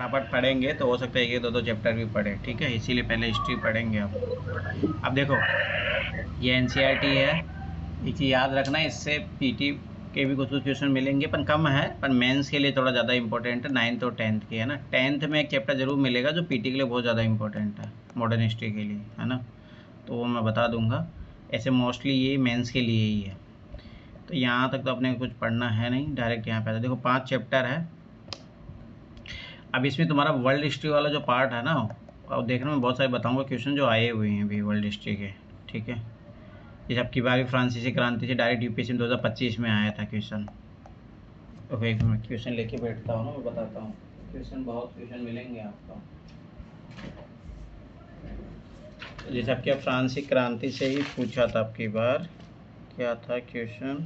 फटाफट पढ़ेंगे तो हो सकता है 1-2 चैप्टर भी पढ़े, ठीक है, इसीलिए पहले हिस्ट्री पढ़ेंगे। अब देखो ये एनसीईआरटी है, एक चीज़ याद रखना, इससे पीटी के भी कुछ कुछ क्वेश्चन मिलेंगे, पर कम है, पर मेंस के लिए थोड़ा ज़्यादा इंपॉर्टेंट है, 9th और 10th के, है ना। 10th में एक चैप्टर जरूर मिलेगा जो पीटी के लिए बहुत ज़्यादा इंपॉर्टेंट है, मॉडर्न हिस्ट्री के लिए, है ना, तो वो मैं बता दूंगा। ऐसे मोस्टली ये मेंस के लिए ही है। तो यहाँ तक तो अपने कुछ पढ़ना है नहीं, डायरेक्ट यहाँ पे आता। देखो 5 चैप्टर है। अब इसमें तुम्हारा वर्ल्ड हिस्ट्री वाला जो पार्ट है ना, और देखने में बहुत सारे बताऊंगा क्वेश्चन जो आए हुए हैं अभी वर्ल्ड हिस्ट्री के, ठीक है। जैसे अब की बार फ्रांसीसी क्रांति से डायरेक्ट यूपीएससी 2025 में आया था क्वेश्चन। तो एक मिनट क्वेश्चन लेके बैठता हूँ ना, मैं बताता हूँ। क्वेश्चन बहुत क्वेश्चन मिलेंगे आपको। जैसे आपके फ्रांसीसी क्रांति से ही पूछा था अब की बार, क्या था क्वेश्चन,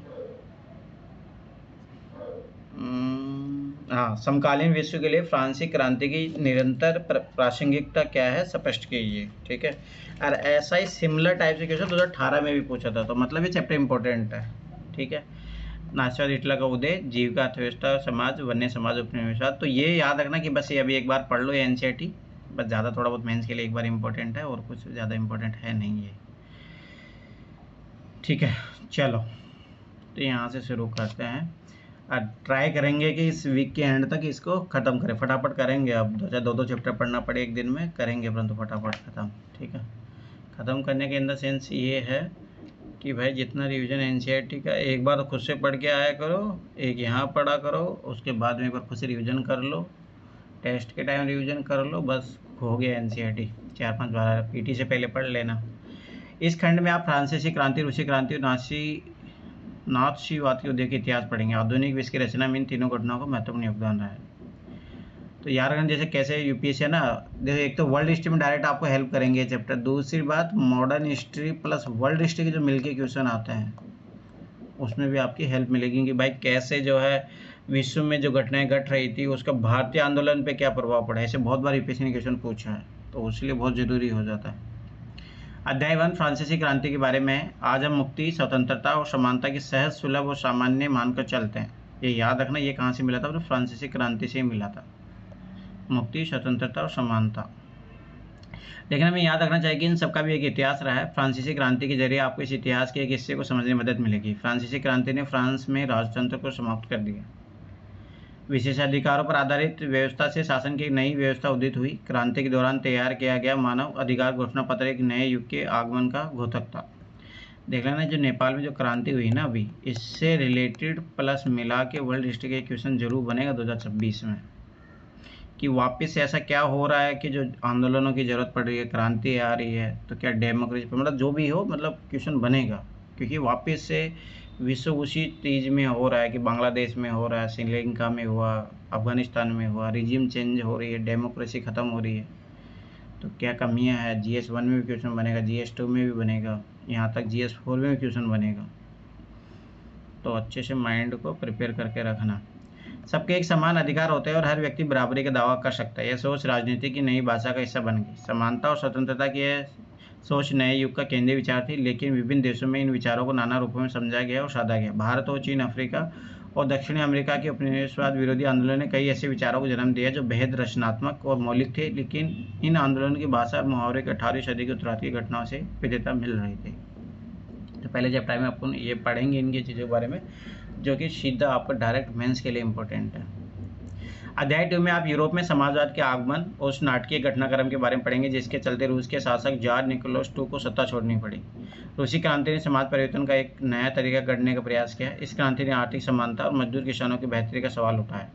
हाँ, समकालीन विश्व के लिए फ्रांसीसी क्रांति की निरंतर प्रासंगिकता क्या है, स्पष्ट कीजिए, ठीक है। और ऐसा ही सिमिलर टाइप से क्वेश्चन 2018 में भी पूछा था, तो मतलब ये चैप्टर इंपॉर्टेंट है, ठीक है। नाथपाल हिटलर का उदय, जीविका अर्थव्यवस्था समाज, वन्य समाज उपनिवेशवाद, तो ये याद रखना कि बस ये अभी एक बार पढ़ लो एनसीईआरटी, बस, ज़्यादा थोड़ा बहुत मेंस के लिए एक बार इंपॉर्टेंट है, और कुछ ज़्यादा इंपॉर्टेंट है नहीं ये, ठीक है। चलो तो यहाँ से शुरू करते हैं, और ट्राई करेंगे कि इस वीक के एंड तक इसको ख़त्म करें, फटाफट करेंगे। अब दो चैप्टर पढ़ना पड़े एक दिन में, करेंगे, परंतु फटाफट ख़त्म, ठीक है। ख़त्म करने के इन द सेंस ये है कि भाई जितना रिवीजन एनसीईआरटी का एक बार तो खुद से पढ़ के आया करो, एक यहाँ पढ़ा करो, उसके बाद में एक बार खुद से रिवीजन कर लो, टेस्ट के टाइम रिवीजन कर लो, बस हो गया एनसीईआरटी। 4-5 बार पीटी से पहले पढ़ लेना। इस खंड में आप फ्रांसीसी क्रांति, रूसी क्रांति और नाथशीवाद युद्ध के इतिहास पढ़ेंगे। आधुनिक विश्व की रचना में इन तीनों घटनाओं का महत्वपूर्ण योगदान रहा है। तो यार अगर जैसे कैसे यूपीएससी है ना, जैसे एक तो वर्ल्ड हिस्ट्री में डायरेक्ट आपको हेल्प करेंगे चैप्टर, दूसरी बात modern history plus world history के जो मिलके क्वेश्चन आते हैं उसमें भी आपकी हेल्प मिलेगी कि भाई कैसे जो है विश्व में जो घटनाएं घट रही थी उसका भारतीय आंदोलन पे क्या प्रभाव पड़ा है। ऐसे बहुत बार यूपीएससी ने क्वेश्चन पूछा है, तो उसके लिए बहुत ज़रूरी हो जाता है। अध्याय 1 फ्रांसीसी क्रांति के बारे में। आज हम मुक्ति, स्वतंत्रता और समानता की सहज, सुलभ और सामान्य मानकर चलते हैं। ये याद रखना, ये कहाँ से मिला था, तो फ्रांसीसी क्रांति से ही मिला था, मुक्ति, स्वतंत्रता और समानता। लेकिन हमें याद रखना चाहिए कि इन सबका भी एक इतिहास रहा है। फ्रांसीसी क्रांति के जरिए आपको इस इतिहास के एक हिस्से को समझने में मदद मिलेगी। फ्रांसीसी क्रांति ने फ्रांस में राजतंत्र को समाप्त कर दिया। विशेषाधिकारों पर आधारित व्यवस्था से शासन की एक नई व्यवस्था उदित हुई। क्रांति के दौरान तैयार किया गया मानव अधिकार घोषणा पत्र एक नए युग के आगमन का घोतक था। देख लेना, जो नेपाल में जो क्रांति हुई ना अभी, इससे रिलेटेड प्लस मिला के वर्ल्ड हिस्ट्री का क्वेश्चन जरूर बनेगा 2026 में, कि वापस से ऐसा क्या हो रहा है कि जो आंदोलनों की ज़रूरत पड़ रही है, क्रांति आ रही है, तो क्या डेमोक्रेसी पर, मतलब जो भी हो, मतलब क्वेश्चन बनेगा, क्योंकि वापस से विश्व उसी चीज़ में हो रहा है कि बांग्लादेश में हो रहा है, श्रीलंका में हुआ, अफगानिस्तान में हुआ, रिजिम चेंज हो रही है, डेमोक्रेसी ख़त्म हो रही है, तो क्या कमियां है। GS1 में भी क्वेश्चन बनेगा, GS2 में भी बनेगा, यहाँ तक GS4 में भी क्वेश्चन बनेगा, तो अच्छे से माइंड को प्रिपेयर करके रखना। सबके एक समान अधिकार होते हैं और हर व्यक्ति बराबरी का दावा कर सकता है। यह सोच राजनीति की नई भाषा का हिस्सा बन गई। समानता और स्वतंत्रता की यह सोच नए युग का केंद्रीय विचार थी, लेकिन विभिन्न देशों में इन विचारों को नाना रूपों में समझा गया और साधा गया। भारत और चीन, अफ्रीका और दक्षिणी अमेरिका के उपनिवेशवाद विरोधी आंदोलन ने कई ऐसे विचारों को जन्म दिया जो बेहद रचनात्मक और मौलिक थे, लेकिन इन आंदोलनों की भाषा और मुहावरे के 18वीं सदी की उत्तरार्ध की घटनाओं से विविधता मिल रही थी। तो पहले चैप्टर में अपन ये पढ़ेंगे इनकी चीज़ों के बारे में, जो कि सीधा आपको डायरेक्ट मेंस के लिए इम्पोर्टेंट है। अध्याय 2 में आप यूरोप में समाजवाद के आगमन और उस नाटकीय घटनाक्रम के बारे में पढ़ेंगे जिसके चलते रूस के शासक जार निकोलस II को सत्ता छोड़नी पड़ी। रूसी क्रांति ने समाज परिवर्तन का एक नया तरीका गढ़ने का प्रयास किया। इस क्रांति ने आर्थिक समानता और मजदूर किसानों की बेहतरी का सवाल उठाया।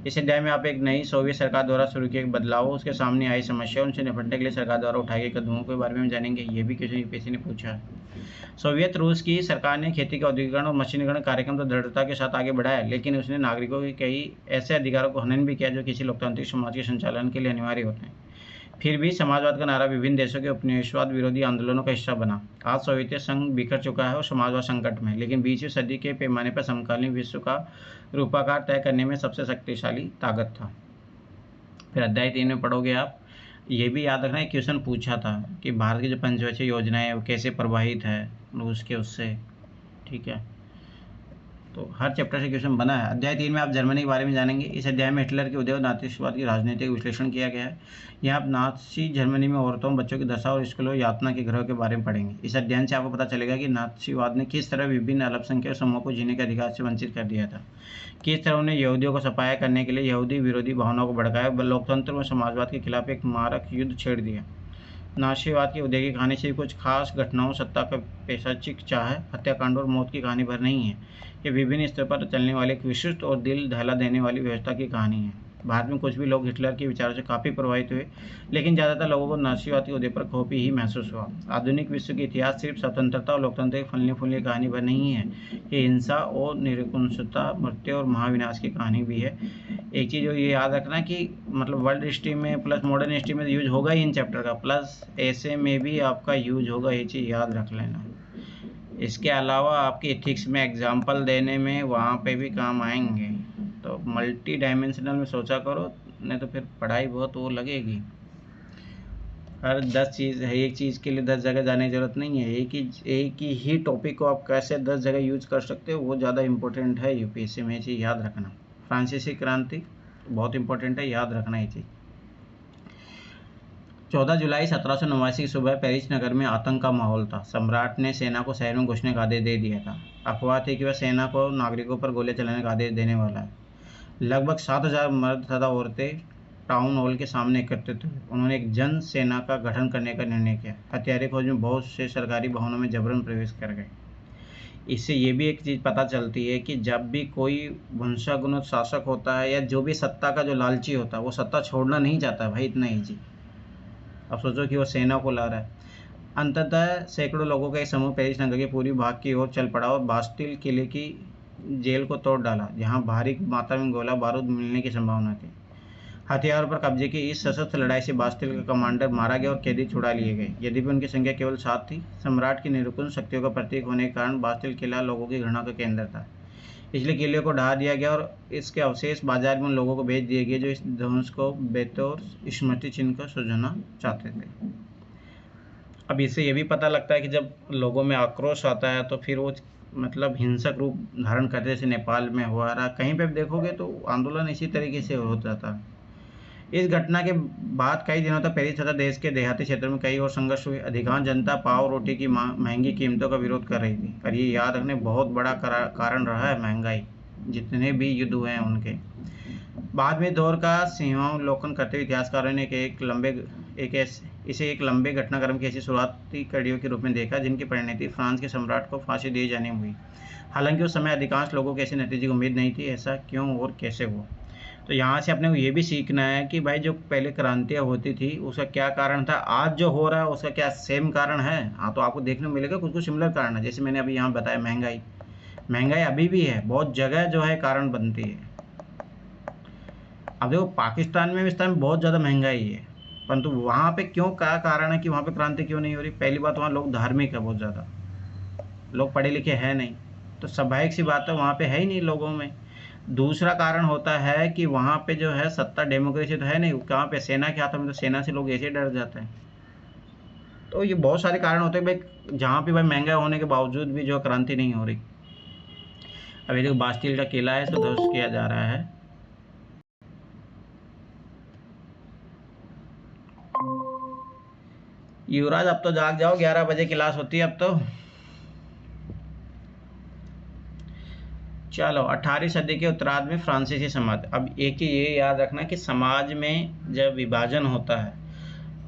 इस अध्याय में आप एक नई सोवियत सरकार द्वारा शुरू किए गए बदलाव, उसके सामने आई समस्या, उनसे निपटने के लिए सरकार द्वारा उठाए गए कदमों के बारे में जानेंगे। ये भी क्वेश्चन यूपीएससी ने पूछा है। सोवियत रूस की सरकार ने खेती का औद्योगिकरण और मशीनीकरण कार्यक्रम तो दृढ़ता के साथ आगे बढ़ाया, लेकिन उसने नागरिकों के कई ऐसे अधिकारों को हनन भी किया जो किसी लोकतांत्रिक समाज के संचालन के लिए अनिवार्य होते हैं। फिर भी समाजवाद का नारा विभिन्न देशों के उपनिवेशवाद विरोधी आंदोलनों का हिस्सा बना। आज सोवियत संघ बिखर चुका है और समाजवाद संकट में, लेकिन 20वीं सदी के पैमाने पर समकालीन विश्व का रूपाकार तय करने में सबसे शक्तिशाली ताकत था। फिर अध्याय 3 में पढ़ोगे आप, ये भी याद रखना, एक क्वेश्चन पूछा था कि भारत की जो पंचवर्षीय योजनाएं वो कैसे प्रभावित है उसके उससे, ठीक है। तो हर चैप्टर से क्वेश्चन बना है। अध्याय 3 में आप जर्मनी के बारे में जानेंगे। इस अध्याय में हिटलर के उदय और नाथीवाद की राजनीतिक विश्लेषण किया गया है। यहाँ आप नाथी जर्मनी में औरतों बच्चों की दशा और स्कूलों यातना के ग्रह के बारे में पढ़ेंगे। इस अध्ययन से आपको पता चलेगा कि नाथीवाद ने किस तरह विभिन्न अल्पसंख्यक समूहों को जीने के अधिकार से वंचित कर दिया था, किस तरह उन्हें यहूदियों को सफाया करने के लिए यहूदी विरोधी भावनाओं को भड़काया, लोकतंत्र और समाजवाद के खिलाफ एक मारक युद्ध छेड़ दिया। नाथीवाद की उदय की कहानी सिर्फ कुछ खास घटनाओं, सत्ता का पैशाचिक चाह, हत्याकांड और मौत की कहानी भर नहीं है। ये विभिन्न स्तर पर चलने वाली एक विशिष्ट और दिल दहला देने वाली व्यवस्था की कहानी है। भारत में कुछ भी लोग हिटलर के विचारों से काफ़ी प्रभावित हुए, लेकिन ज़्यादातर लोगों को नाथीवाद के उदय पर खौफी ही महसूस हुआ। आधुनिक विश्व के इतिहास सिर्फ स्वतंत्रता और लोकतंत्र की फलने फूलने कहानी भर नहीं है, ये हिंसा और निरंकुशता, मृत्यु और महाविनाश की कहानी भी है। एक चीज़ ये याद रखना कि मतलब वर्ल्ड हिस्ट्री में प्लस मॉडर्न हिस्ट्री में यूज होगा ही इन चैप्टर का, प्लस ऐसे में भी आपका यूज होगा, ये चीज़ याद रख लेना। इसके अलावा आपके एथिक्स में एग्जाम्पल देने में वहाँ पे भी काम आएंगे। तो मल्टी डायमेंशनल में सोचा करो, नहीं तो फिर पढ़ाई बहुत वो लगेगी। हर 10 चीज़ है, एक चीज़ के लिए 10 जगह जाने की ज़रूरत नहीं है। एक ही टॉपिक को आप कैसे 10 जगह यूज कर सकते हो वो ज़्यादा इंपॉर्टेंट है यूपीएससी में, ये चीज़ याद रखना। फ्रांसीसी क्रांति बहुत इंपॉर्टेंट है, याद रखना ये चीज़। 14 जुलाई 1789 की सुबह पेरिस नगर में आतंक का माहौल था। सम्राट ने सेना को शहर में घुसने का आदेश दे दिया था। अफवाह थी कि वह सेना को नागरिकों पर गोले चलाने का आदेश देने वाला है। लगभग 7,000 मर्द तथा औरतें टाउन हॉल के सामने एकत्रित हुए। उन्होंने एक जन सेना का गठन करने का निर्णय किया। हथियारी फौज में बहुत से सरकारी भवनों में जबरन प्रवेश कर गए। इससे ये भी एक चीज़ पता चलती है कि जब भी कोई वंशागुणित शासक होता है या जो भी सत्ता का जो लालची होता है, वो सत्ता छोड़ना नहीं चाहता भाई इतना ईजी। अब सोचो कि वो सेना को ला रहा है। अंततः सैकड़ों लोगों का एक समूह पेरिस नगर के पूर्वी भाग की ओर चल पड़ा और बास्टिल किले की जेल को तोड़ डाला, जहां भारी मात्रा में गोला बारूद मिलने की संभावना थी। हथियारों पर कब्जे की इस सशस्त्र लड़ाई से बास्टिल का कमांडर मारा गया और कैदी छुड़ा लिए गए। यद्यपि उनकी संख्या केवल 7 थी, सम्राट की निरंकुश शक्तियों का प्रतीक होने के कारण बास्टिल किला लोगों की घृणा का केंद्र था। इसलिए किले को ढा दिया गया और इसके अवशेष बाजार में उन लोगों को भेज दिए गए जो इस ध्वंस को बेतौर स्मृति चिन्ह का सृजना चाहते थे। अब इससे ये भी पता लगता है कि जब लोगों में आक्रोश आता है तो फिर वो मतलब हिंसक रूप धारण करते, जैसे नेपाल में हुआ रहा, कहीं पे भी देखोगे तो आंदोलन इसी तरीके से हो जाता है। इस घटना के बाद कई दिनों तक पेरिस तथा देश के देहाती क्षेत्रों में कई और संघर्ष हुए। अधिकांश जनता पाव रोटी की महंगी कीमतों का विरोध कर रही थी। और ये याद रखने बहुत बड़ा कारण रहा है महंगाई, जितने भी युद्ध हुए हैं उनके। बाद में दौर का सिंहावलोकन करते हुए इतिहासकारों ने इसे एक लंबे घटनाक्रम की ऐसी शुरुआती कड़ियों के रूप में देखा जिनकी परिणति फ्रांस के सम्राट को फांसी दिए जाने में हुई। हालांकि उस समय अधिकांश लोगों को ऐसे नतीजे की उम्मीद नहीं थी। ऐसा क्यों और कैसे हुआ? तो यहाँ से अपने को ये भी सीखना है कि भाई जो पहले क्रांतियाँ होती थी उसका क्या कारण था, आज जो हो रहा है उसका क्या सेम कारण है? हाँ, तो आपको देखने को मिलेगा कुछ कुछ सिमिलर कारण है। जैसे मैंने अभी यहाँ बताया महंगाई अभी भी है, बहुत जगह जो है कारण बनती है। अब देखो पाकिस्तान में भी इस टाइम बहुत ज़्यादा महंगाई है, परंतु वहाँ पे क्यों, क्या कारण है कि वहाँ पे क्रांति क्यों नहीं हो रही? पहली बात, वहाँ लोग धार्मिक है बहुत ज़्यादा, लोग पढ़े लिखे हैं नहीं, तो स्वाभाविक सी बात है वहाँ पे है ही नहीं लोगों में। दूसरा कारण होता है कि वहाँ पे जो है सत्ता डेमोक्रेसी तो है नहीं, कहाँ पे सेना के हाथों में, तो सेना से लोग ऐसे डर जाते हैं। तो ये बहुत सारे कारण होते हैं भाई, जहाँ पे भाई महंगा होने के बावजूद भी जो क्रांति नहीं हो रही। अभी देखो बास्टिल का किला है, तो ध्वस्त किया जा रहा है। युवराज अब तो जाग जाओ, 11 बजे क्लास होती है अब तो। चलो 18वीं सदी के उत्तरार्ध में फ्रांसीसी समाज। अब एक ही ये याद रखना कि समाज में जब विभाजन होता है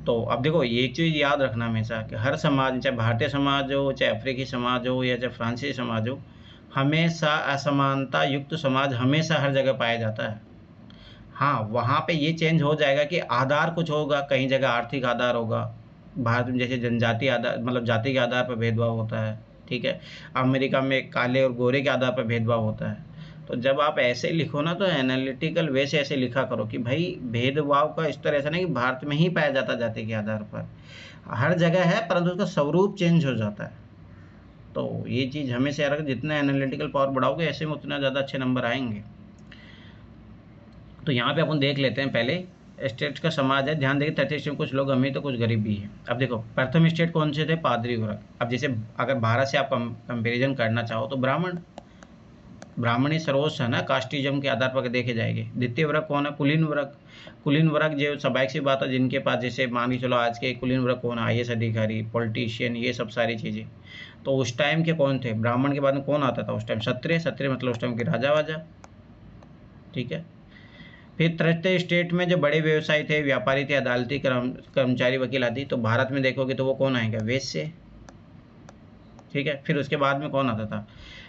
तो अब देखो एक चीज़ याद रखना हमेशा कि हर समाज, चाहे भारतीय समाज हो, चाहे अफ्रीकी समाज हो, या चाहे फ्रांसीसी समाज हो, हमेशा असमानता युक्त समाज हमेशा हर जगह पाया जाता है। हाँ, वहाँ पे ये चेंज हो जाएगा कि आधार कुछ होगा, कहीं जगह आर्थिक आधार होगा। भारत में जैसे जनजाति आधार मतलब जाति के आधार पर भेदभाव होता है, ठीक है। अमेरिका में काले और गोरे के आधार पर भेदभाव होता है। तो जब आप ऐसे लिखो ना तो एनालिटिकल वे से ऐसे लिखा करो कि भाई भेदभाव का स्तर ऐसा नहीं कि भारत में ही पाया जाता जाति के आधार पर, हर जगह है, परंतु उसका स्वरूप चेंज हो जाता है। तो ये चीज़ हमेशा याद रखो, जितना एनालिटिकल पावर बढ़ाओगे ऐसे में उतना ज़्यादा अच्छे नंबर आएंगे। तो यहाँ पे अपन देख लेते हैं, पहले स्टेट का समाज है। ध्यान देखिए 33 में कुछ लोग अमीर तो कुछ गरीब भी है। अब देखो प्रथम स्टेट कौन से थे? पादरी वर्ग। अब जैसे अगर भारत से आप कंपेरिजन करना चाहो तो ब्राह्मण, ब्राह्मणी सर्वोच्च है ना, कास्टिज्म के आधार पर देखे जाएंगे। द्वितीय वर्ग कौन है? कुलीन वर्ग। कुलीन वर्ग जो स्वाभाविक सी बात है, जिनके पास जैसे मान के चलो आज के कुलीन वर्ग कौन है? आईएएस अधिकारी, पॉलिटिशियन, ये सब सारी चीज़ें। तो उस टाइम के कौन थे? ब्राह्मण के बाद में कौन आता था उस टाइम? क्षत्रिय। क्षत्रिय मतलब उस टाइम के राजा वाजा, ठीक है। फिर तृतीय स्टेट में जो बड़े व्यवसायी थे, व्यापारी थे, अदालती कर्मचारी, वकील आदि। तो भारत में देखोगे तो वो कौन आएगा? वैश्य, ठीक है। फिर उसके बाद में कौन आता था?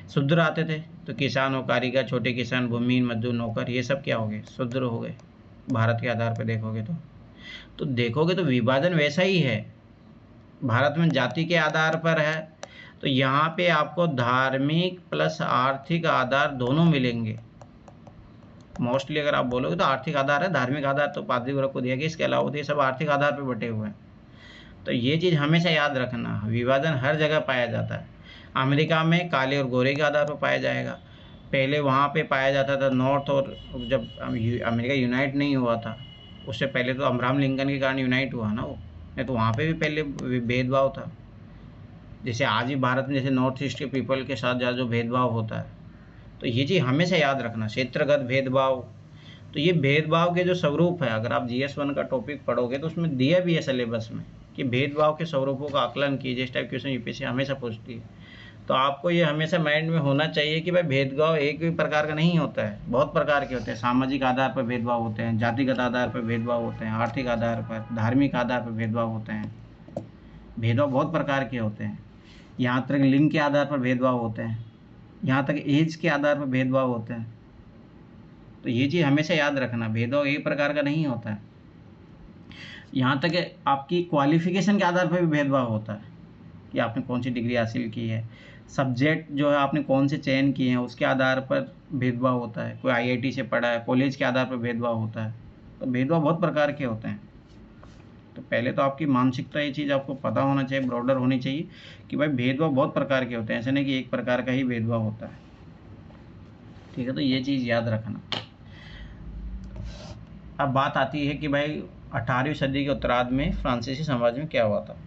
शूद्र आते थे। तो किसान और कारीगर, छोटे किसान, भूमिहीन, मजदूर, नौकर, ये सब क्या हो गए? शूद्र हो गए भारत के आधार पर देखोगे तो देखोगे तो विभाजन वैसा ही है। भारत में जाति के आधार पर है, तो यहाँ पे आपको धार्मिक प्लस आर्थिक आधार दोनों मिलेंगे। मोस्टली अगर आप बोलोगे तो आर्थिक आधार है, धार्मिक आधार तो पादरी वर्ग को दिया गया, इसके अलावा तो ये सब आर्थिक आधार पर बटे हुए हैं। तो ये चीज़ हमेशा याद रखना, विभाजन हर जगह पाया जाता है। अमेरिका में काले और गोरे के आधार पर पाया जाएगा। पहले वहाँ पे पाया जाता था नॉर्थ, और जब अमेरिका यूनाइट नहीं हुआ था, उससे पहले तो अब्राहम लिंकन के कारण यूनाइट हुआ ना वो, नहीं तो वहाँ पे भी पहले भेदभाव था। जैसे आज ही भारत में जैसे नॉर्थ ईस्ट के पीपल के साथ जो भेदभाव होता है, तो ये चीज़ हमेशा याद रखना, क्षेत्रगत भेदभाव। तो ये भेदभाव के जो स्वरूप है, अगर आप GS1 का टॉपिक पढ़ोगे तो उसमें दिया भी है सिलेबस में कि भेदभाव के स्वरूपों का आकलन कीजिए। इस टाइप क्वेश्चन यूपीएससी हमेशा पूछती है। तो आपको ये हमेशा माइंड में होना चाहिए कि भाई भेदभाव एक भी प्रकार का नहीं होता है, बहुत प्रकार के होते हैं। सामाजिक आधार पर भेदभाव होते हैं, जातिगत आधार पर भेदभाव होते हैं, आर्थिक आधार पर, धार्मिक आधार पर भेदभाव होते हैं। भेदभाव बहुत प्रकार के होते हैं। यहाँ तक लिंग के आधार पर भेदभाव होते हैं, यहाँ तक एज के आधार पर भेदभाव होते हैं। तो ये चीज़ हमेशा याद रखना, भेदभाव एक प्रकार का नहीं होता है। यहाँ तक आपकी क्वालिफिकेशन के आधार पर भी भेदभाव होता है कि आपने कौन सी डिग्री हासिल की है, सब्जेक्ट जो है आपने कौन से चयन किए हैं उसके आधार पर भेदभाव होता है। कोई IIT से पढ़ा है, कॉलेज के आधार पर भेदभाव होता है। तो भेदभाव बहुत प्रकार के होते हैं। तो पहले तो आपकी मानसिकता, ये चीज़ आपको पता होना चाहिए, ब्रॉडर होनी चाहिए कि भाई भेदभाव बहुत प्रकार के होते हैं, ऐसे नहीं कि एक प्रकार का ही भेदभाव होता है, ठीक है। तो ये चीज़ याद रखना। अब बात आती है कि भाई 18वीं सदी के उत्तरार्ध में फ्रांसीसी साम्राज्य में क्या हुआ था,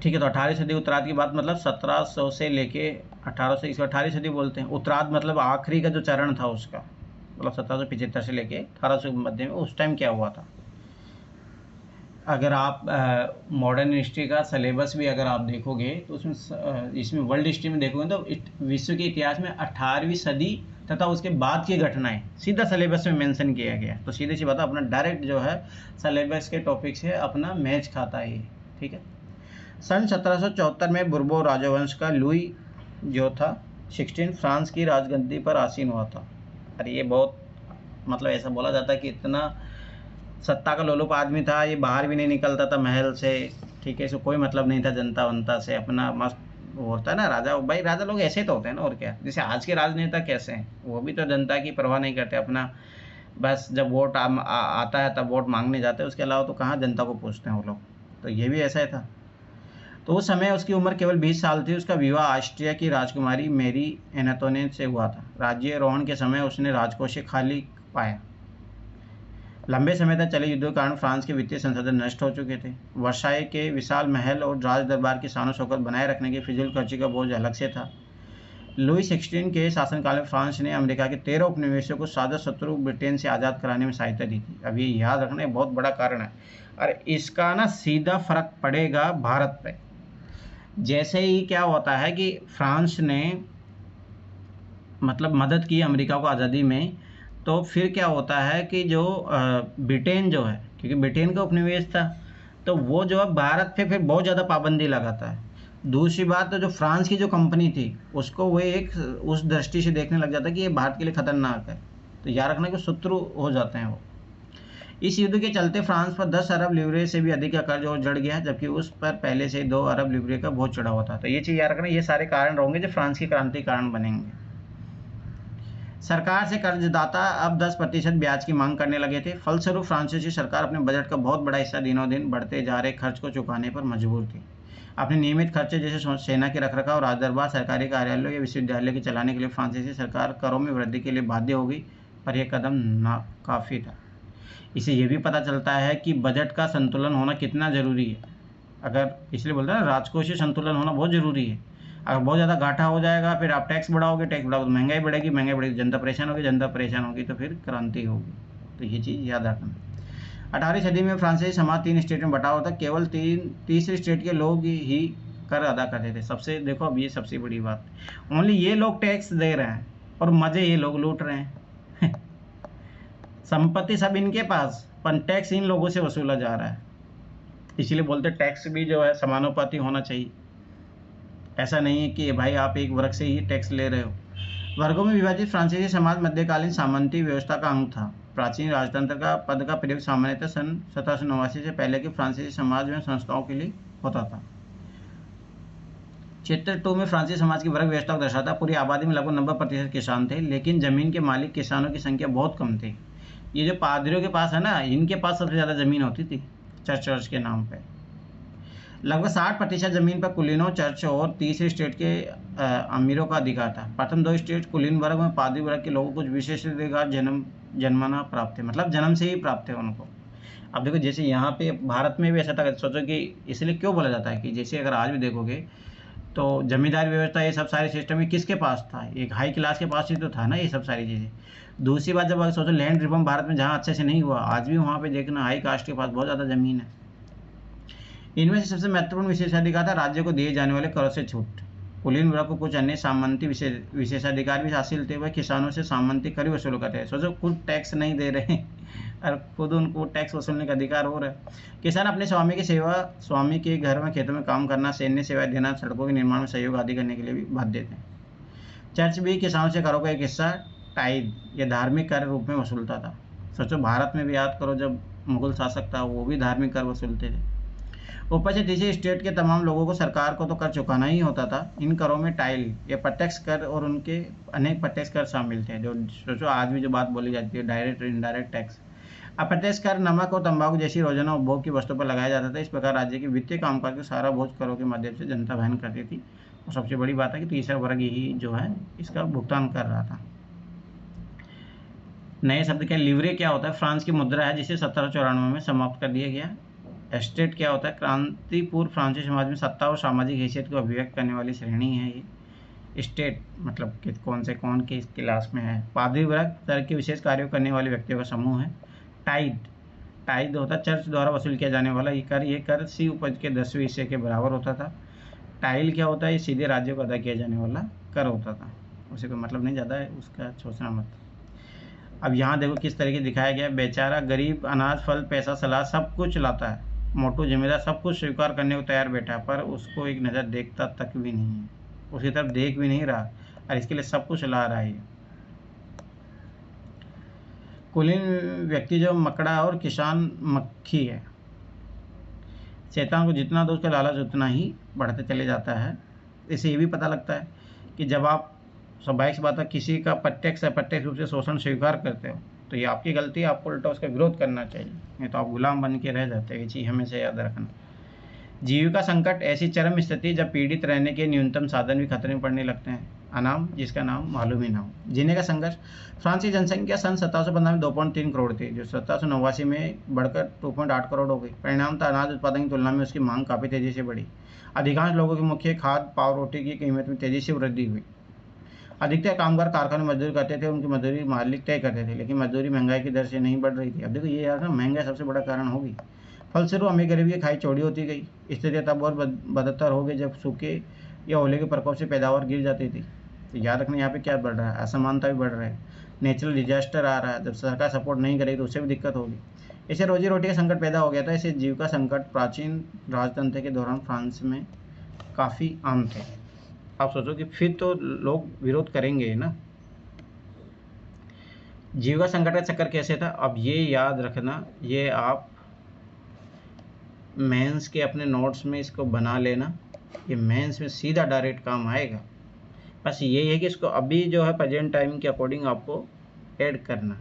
ठीक है। तो 18वीं सदी उत्तरार्ध की बात मतलब 1700 से लेके 1800, इसको 18वीं सदी बोलते हैं। उत्तरार्ध मतलब आखिरी का जो चरण था उसका, मतलब 1775 से लेके 1800 के मध्य में, उस टाइम क्या हुआ था। अगर आप मॉडर्न हिस्ट्री का सिलेबस भी अगर आप देखोगे तो उसमें इसमें वर्ल्ड हिस्ट्री में देखोगे तो विश्व के इतिहास में 18वीं सदी तथा उसके बाद की घटनाएं सीधा सिलेबस में मेंशन किया गया। तो सीधी सी बात है, अपना डायरेक्ट जो है सिलेबस के टॉपिक से अपना मैच खाता है ये, ठीक है। सन 1774 में बुर्बो राजवंश का लुई जो था 16 फ्रांस की राजगद्दी पर आसीन हुआ था। अरे ये बहुत मतलब ऐसा बोला जाता है कि इतना सत्ता का लोलुप आदमी था, ये बाहर भी नहीं निकलता था महल से, ठीक है। इसको कोई मतलब नहीं था जनता वनता से, अपना मस्त होता है ना राजा। भाई राजा लोग ऐसे तो होते हैं ना, और क्या। जैसे आज के राजनेता कैसे हैं, वो भी तो जनता की परवाह नहीं करते, अपना बस जब वोट आता है तब वोट मांगने जाते हैं, उसके अलावा तो कहाँ जनता को पूछते हैं वो लोग। तो ये भी ऐसा ही था। तो उस समय उसकी उम्र केवल 20 साल थी। उसका विवाह ऑस्ट्रिया की राजकुमारी मेरी एंटोनेट से हुआ था। राज्यारोहण के समय उसने राजकोष खाली पाया। लंबे समय तक चले युद्धों के कारण फ्रांस के वित्तीय संसाधन नष्ट हो चुके थे। वर्साई के विशाल महल और राज दरबार की शान शौकत बनाए रखने के फिजूल खर्ची का बोझ अलग से था। लुई 16 के शासनकाल में फ्रांस ने अमेरिका के 13 उपनिवेशों को साझा शत्रु ब्रिटेन से आज़ाद कराने में सहायता दी थी। अब ये याद रखना बहुत बड़ा कारण है, और इसका ना सीधा फर्क पड़ेगा भारत पे। जैसे ही क्या होता है कि फ्रांस ने मतलब मदद की अमेरिका को आज़ादी में, तो फिर क्या होता है कि जो ब्रिटेन जो है, क्योंकि ब्रिटेन का उपनिवेश था, तो वो जो है भारत पे फिर बहुत ज़्यादा पाबंदी लगाता है। दूसरी बात तो जो फ्रांस की जो कंपनी थी उसको वो एक उस दृष्टि से देखने लग जाता है कि ये भारत के लिए खतरनाक है। तो याद रखना कि शत्रु हो जाते हैं वो। इस युद्ध के चलते फ्रांस पर 10 अरब लिवरे से भी अधिक का कर्ज और जड़ गया, जबकि उस पर पहले से 2 अरब लिवरे का बोझ चढ़ा हुआ था। तो ये चीज़ याद रखना, ये सारे कारण रहेंगे जो फ्रांस की क्रांति कारण बनेंगे। सरकार से कर्जदाता अब 10% ब्याज की मांग करने लगे थे। फलस्वरूप फ्रांसीसी सरकार अपने बजट का बहुत बड़ा हिस्सा दिनों दिन बढ़ते जा रहे खर्च को चुकाने पर मजबूर थी। अपने नियमित खर्चे जैसे सेना के रखरखाव, राजदरबार, सरकारी कार्यालयों या विश्वविद्यालय के चलाने के लिए फ्रांसीसी सरकार करों में वृद्धि के लिए बाध्य हो गई, पर यह कदम नाकाफी था। इससे यह भी पता चलता है कि बजट का संतुलन होना कितना जरूरी है। अगर इसलिए बोलते हैं ना, राजकोषीय संतुलन होना बहुत जरूरी है। अगर बहुत ज़्यादा घाटा हो जाएगा, फिर आप टैक्स बढ़ाओगे, टैक्स बढ़ाओगे तो महंगाई बढ़ेगी, महंगाई बढ़ेगी जनता परेशान होगी, जनता परेशान होगी तो फिर क्रांति होगी। तो ये चीज़ याद रखना। 18वीं सदी में फ्रांसीसी समाज 3 स्टेट में बटा हुआ था। केवल तीसरे स्टेट के लोग ही कर अदा करते थे। सबसे देखो, अब ये सबसे बड़ी बात, ओनली ये लोग टैक्स दे रहे हैं और मजे ये लोग लूट रहे हैं। संपत्ति सब इनके पास, पर टैक्स इन लोगों से वसूला जा रहा है। इसलिए बोलते टैक्स भी जो है समानुपाती होना चाहिए। ऐसा नहीं है कि भाई आप एक वर्ग से ही टैक्स ले रहे हो। वर्गों में विभाजित फ्रांसीसी समाज मध्यकालीन सामंती व्यवस्था का अंग था। प्राचीन राजतंत्र का पद का प्रयोग सामान्यतः सन 1789 से पहले के फ्रांसीसी समाज में संस्थाओं के लिए होता था। चित्र 2 में फ्रांसीसी समाज की वर्ग व्यवस्था को दर्शाता। पूरी आबादी में लगभग 90% किसान थे, लेकिन जमीन के मालिक किसानों की संख्या बहुत कम थी। ये जो पादरियों के पास है ना, इनके पास सबसे ज़्यादा ज़मीन होती थी चर्च के नाम पे। लगभग 60% जमीन पर कुलीनों, चर्च और तीसरे स्टेट के अमीरों का अधिकार था। प्रथम 2 स्टेट कुलीन वर्ग में पादरी वर्ग के लोगों को कुछ विशेष अधिकार जन्मना प्राप्त थे, मतलब जन्म से ही प्राप्त थे उनको। अब देखो, जैसे यहाँ पे भारत में भी ऐसा था, सोचो कि इसलिए क्यों बोला जाता है कि जैसे अगर आज भी देखोगे तो जमींदारी व्यवस्था, ये सब सारे सिस्टम में किसके पास था? एक हाई क्लास के पास ही तो था ना ये सब सारी चीज़ें। दूसरी बात, जब सोचो लैंड रिफॉर्म भारत में जहाँ अच्छे से नहीं हुआ, आज भी वहाँ पे देखना हाई कास्ट के पास बहुत ज़्यादा ज़मीन है। इनमें से सबसे महत्वपूर्ण विशेषाधिकार था राज्य को दिए जाने वाले करों से छूट। कुलीन वर्ग को कुछ अन्य सामंती विशेषाधिकार भी हासिल थे। वह किसानों से सामंती कर वसूल करते हैं। सोचो, खुद टैक्स नहीं दे रहे और खुद उनको टैक्स वसूलने का अधिकार हो रहा है। किसान अपने स्वामी की सेवा, स्वामी के घर में खेतों में काम करना, सैन्य सेवाएं देना, सड़कों के निर्माण में सहयोग आदि करने के लिए भी बाध्य थे। चर्च भी किसानों से करों का एक हिस्सा टाइड या धार्मिक कर रूप में वसूलता था। सोचो, भारत में भी याद करो, जब मुगल शासक था वो भी धार्मिक कर वसूलते थे। ऊपर से तीसरे स्टेट के तमाम लोगों को सरकार को तो कर चुकाना ही होता था। इन करों में टाइल या प्रत्यक्ष कर और उनके अनेक प्रत्यक्ष कर शामिल थे। जो सोचो, आज भी जो बात बोली जाती है, डायरेक्ट और इनडायरेक्ट टैक्स। अप्रत्यक्ष कर नमक और तंबाकू जैसी रोजाना उपभोग की वस्तुओं पर लगाया जाता था। इस प्रकार राज्य के वित्तीय कामकाज को सारा बोझ करों के माध्यम से जनता वहन करती थी। और सबसे बड़ी बात है कि तीसरा वर्ग ही जो है इसका भुगतान कर रहा था। नए शब्द क्या, लिवरे क्या होता है? फ्रांस की मुद्रा है जिसे 1794 में समाप्त कर दिया गया। एस्टेट क्या होता है? क्रांतिपूर्व फ्रांसीसी समाज में सत्ता और सामाजिक हैसियत को अभिव्यक्त करने वाली श्रेणी है ये। स्टेट मतलब कि कौन के क्लास में है। पादरी वर्ग तरह के विशेष कार्यों करने वाले व्यक्तियों का समूह है। टाइड होता है चर्च द्वारा वसूल किया जाने वाला ये कर सी उपज के 10वें हिस्से के बराबर होता था। टाइल क्या होता है? ये सीधे राज्यों को अदा किया जाने वाला कर होता था। उसे कोई मतलब नहीं ज़्यादा है उसका, सोचना मत। अब यहाँ देखो किस तरीके दिखाया गया। बेचारा गरीब अनाज, फल, पैसा, सलाह सब कुछ लाता है। मोटू जिम्मेदार सब कुछ स्वीकार करने को तैयार बैठा है, पर उसको एक नज़र देखता तक भी नहीं है, उसकी तरफ देख भी नहीं रहा और इसके लिए सब कुछ ला रहा है। कुलीन व्यक्ति जो मकड़ा और किसान मक्खी है। शैतान को जितना दो उसका लालच उतना ही बढ़ते चले जाता है। इससे ये भी पता लगता है कि जब आप स्वाभाविक सी बात है किसी का प्रत्यक्ष अप्रत्यक्ष रूप से शोषण स्वीकार करते हो तो ये आपकी गलती है, आपको उल्टा उसका विरोध करना चाहिए, नहीं तो आप गुलाम बन के रह जाते हैं। ये चीज़ हमेशा याद रखना। जीविका संकट ऐसी चरम स्थिति जब पीड़ित रहने के न्यूनतम साधन भी खतरे में पड़ने लगते हैं। अनाम जिसका नाम मालूम ही ना हो। जीने का संघर्ष। फ्रांस की जनसंख्या सन 1715 में 2.3 करोड़ थी, जो 1789 में बढ़कर 2.8 करोड़ हो गई। परिणाम था अनाज उत्पादन की तुलना में उसकी मांग काफ़ी तेज़ी से बढ़ी। अधिकांश लोगों की मुख्य खाद्य पाव रोटी की कीमत में तेज़ी से वृद्धि हुई। अधिकतर कामगार कारखाने में मजदूरी करते थे, उनकी मजदूरी मालिक तय करते थे, लेकिन मजदूरी महंगाई की दर से नहीं बढ़ रही थी। अब देखो ये यार ना, महंगाई सबसे बड़ा कारण होगी। फलस्वरूप अमीर गरीबी की खाई चौड़ी होती गई। स्थिति तब और बदतर हो गई जब सूखे या ओले के प्रकोप से पैदावार गिर जाती थी। तो याद रखना, यहाँ पे क्या बढ़ रहा है? असमानता भी बढ़ रहा है। नेचुरल डिजास्टर आ रहा है, जब सरकार सपोर्ट नहीं करेगी तो उससे भी दिक्कत होगी। इससे रोजी रोटी का संकट पैदा हो गया था। इसे जीविका संकट प्राचीन राजतंत्र के दौरान फ्रांस में काफ़ी आम थे। आप सोचो कि फिर तो लोग विरोध करेंगे ना। जीविका संकट का चक्कर कैसे था? अब ये याद रखना, ये आप मेंस के अपने नोट्स में इसको बना लेना। ये मेंस में सीधा डायरेक्ट काम आएगा। बस यही है कि इसको अभी जो है प्रेजेंट टाइम के अकॉर्डिंग आपको ऐड करना।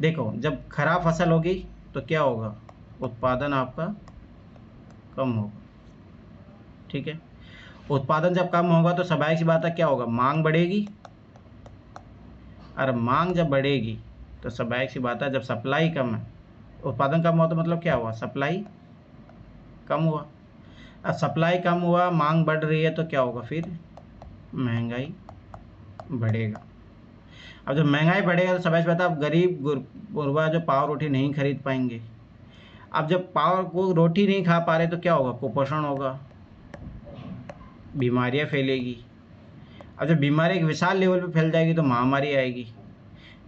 देखो, जब खराब फसल होगी तो क्या होगा? उत्पादन आपका कम होगा। ठीक है, उत्पादन जब कम होगा तो स्वाभाविक सी बात है क्या होगा? मांग बढ़ेगी। और मांग जब बढ़ेगी तो स्वाभाविक सी बात है जब सप्लाई कम है, उत्पादन कम हुआ तो मतलब क्या हुआ? सप्लाई कम हुआ। अब सप्लाई कम हुआ, मांग बढ़ रही है, तो क्या होगा फिर? महंगाई बढ़ेगा। अब जब महंगाई बढ़ेगा तो समझ पाता, अब गरीब गुरबा जो पाव रोटी नहीं खरीद पाएंगे। अब जब पाव को रोटी नहीं खा पा रहे तो क्या होगा? कुपोषण होगा, बीमारियां फैलेगी। अब जब बीमारी एक विशाल लेवल पे फैल जाएगी तो महामारी आएगी,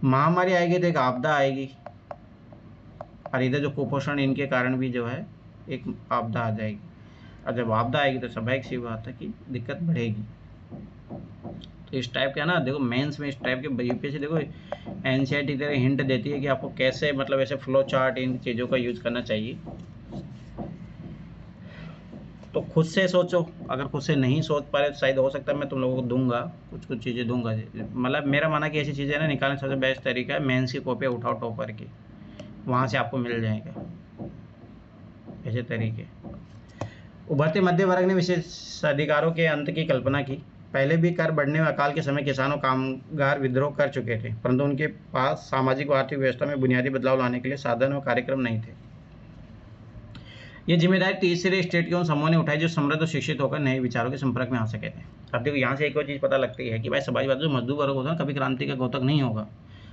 महामारी आएगी तो एक आपदा आएगी, और इधर जो कुपोषण इनके कारण भी जो है एक आपदा आ जाएगी। और जब आपदा आएगी तो स्वाभाविक सी बात है कि दिक्कत बढ़ेगी। तो इस टाइप का ना देखो, मेंस में इस टाइप के यूपीएससी देखो एनसीईआरटी तरह हिंट देती है कि आपको कैसे मतलब ऐसे फ्लो चार्ट इन चीज़ों का यूज़ करना चाहिए। तो खुद से सोचो, अगर खुद से नहीं सोच पा रहे तो शायद हो सकता है मैं तुम लोगों को दूंगा, कुछ चीज़ें दूंगा। मतलब मेरा माना कि ऐसी चीज़ें ना निकालने सबसे बेस्ट तरीका है मेंस की कॉपी उठाओ टॉपर की, वहाँ से आपको मिल जाएगा ऐसे तरीके। उभरते मध्य वर्ग ने विशेष अधिकारों के अंत की कल्पना की। पहले भी कर बढ़ने व अकाल के समय किसानों कामगार विद्रोह कर चुके थे, परंतु उनके पास सामाजिक व आर्थिक व्यवस्था में बुनियादी बदलाव लाने के लिए साधन व कार्यक्रम नहीं थे। ये जिम्मेदारी तीसरे स्टेट के उन समूहों ने उठाई जो समृद्ध और शिक्षित होकर नए विचारों के संपर्क में आ सके थे। अब देखो यहाँ से एक और चीज़ पता लगती है कि भाई समाजवाद जो मजदूर वर्ग होता है कभी क्रांति का घोतक नहीं होगा।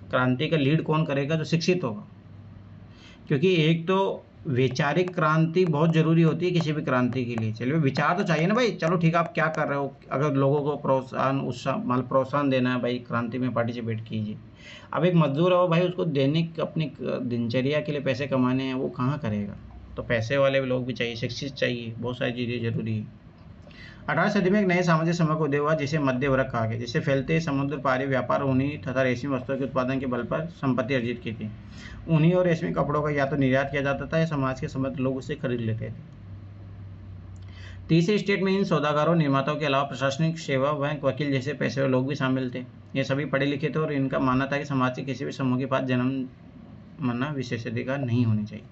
क्रांति का लीड कौन करेगा? जो शिक्षित होगा। क्योंकि एक तो वैचारिक क्रांति बहुत जरूरी होती है किसी भी क्रांति के लिए। चलिए विचार तो चाहिए ना भाई, चलो ठीक है आप क्या कर रहे हो, अगर लोगों को प्रोत्साहन उत्साह मतलब प्रोत्साहन देना है भाई क्रांति में पार्टिसिपेट कीजिए। अब एक मजदूर है वो भाई उसको दैनिक अपनी दिनचर्या के लिए पैसे कमाने हैं, वो कहाँ करेगा? तो पैसे वाले लोग भी चाहिए, शिक्षित चाहिए, बहुत सारी चीज़ें जरूरी है। 18वीं सदी में एक नए सामाजिक समूह का उदय हुआ जिसे मध्य वर्ग कहा गया, जिससे फैलते समुद्र पारी व्यापार ऊनी तथा रेशमी वस्तुओं के उत्पादन के बल पर संपत्ति अर्जित की थी। ऊनी और रेशमी कपड़ों का या तो निर्यात किया जाता था या समाज के समृद्ध लोग उसे खरीद लेते थे। तीसरे स्टेट में इन सौदागरों निर्माताओं के अलावा प्रशासनिक सेवा बैंक वकील जैसे पेशेवर लोग भी शामिल थे। ये सभी पढ़े लिखे थे और इनका मानना था कि समाज के किसी भी समूह के पास जन्म मानना विशेषाधिकार नहीं होने चाहिए,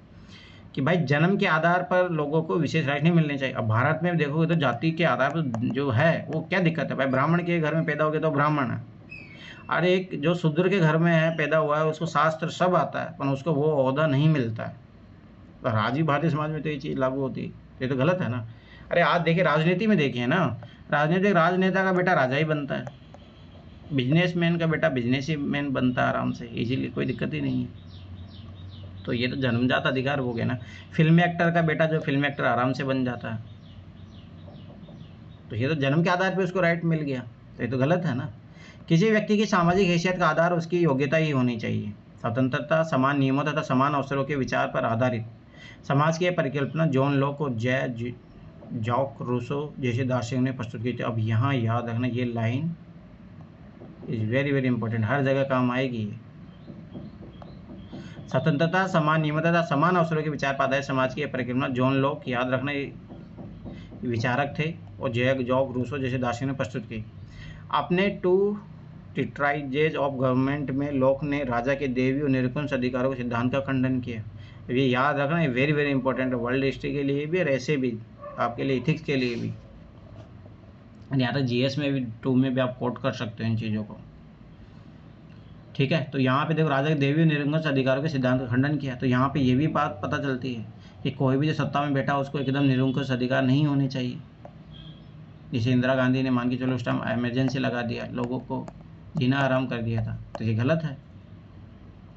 कि भाई जन्म के आधार पर लोगों को विशेष राइट नहीं मिलने चाहिए। अब भारत में देखोगे तो जाति के आधार पर जो है वो क्या दिक्कत है? भाई ब्राह्मण के घर में पैदा हो गया तो ब्राह्मण है, और एक जो शूद्र के घर में है पैदा हुआ है उसको शास्त्र सब आता है पर उसको वो ओहदा नहीं मिलता है। तो आज भी भारतीय समाज में तो ये चीज़ लागू होती है, ये तो गलत है ना। अरे आज देखिए राजनीति में देखिए ना, राजनीतिक राजनेता का बेटा राजा ही बनता है, बिजनेसमैन का बेटा बिजनेस मैन बनता है आराम से, इजीली, कोई दिक्कत ही नहीं है। तो ये तो जन्मजात अधिकार हो गया ना। फिल्म एक्टर का बेटा जो फिल्म एक्टर आराम से बन जाता है, तो ये तो जन्म के आधार पे उसको राइट मिल गया, तो ये तो गलत है ना। किसी व्यक्ति की सामाजिक हैसियत का आधार उसकी योग्यता ही होनी चाहिए। स्वतंत्रता, समान नियमों तथा समान अवसरों के विचार पर आधारित समाज की परिकल्पना जॉन लॉक और जॉक रूसो जैसे दार्शनिकों ने प्रस्तुत की थी। अब यहाँ याद रखना ये line is very very important, हर जगह काम आएगी ये। स्वतंत्रता, समान नियमों तथा समान अवसरों के विचार पर आधारित समाज की परिकल्पना जॉन लॉक, याद रखना ये विचारक थे, और जॉक रूसो जैसे दार्शनिकों ने प्रस्तुत की। अपने टू टिट्राइजेज ऑफ गवर्नमेंट में लॉक ने राजा के देवी और निरंकुश अधिकारों के सिद्धांत का खंडन किया। ये याद रखना ये वेरी वेरी इंपॉर्टेंट है, वर्ल्ड हिस्ट्री के लिए भी और ऐसे भी आपके लिए इथिक्स के लिए भी। यहाँ तक जीएस में भी 2 में भी आप कोट कर सकते हैं इन चीज़ों को, ठीक है। तो यहाँ पे देखो राजा के देवी और निरंकुश अधिकारों के सिद्धांत का खंडन किया। तो यहाँ पे ये भी बात पता चलती है कि कोई भी जो सत्ता में बैठा उसको एकदम निरंकुश अधिकार नहीं होने चाहिए। जैसे इंदिरा गांधी ने मान के चलो उस टाइम इमरजेंसी लगा दिया, लोगों को जीना आराम कर दिया था, तो ये गलत है।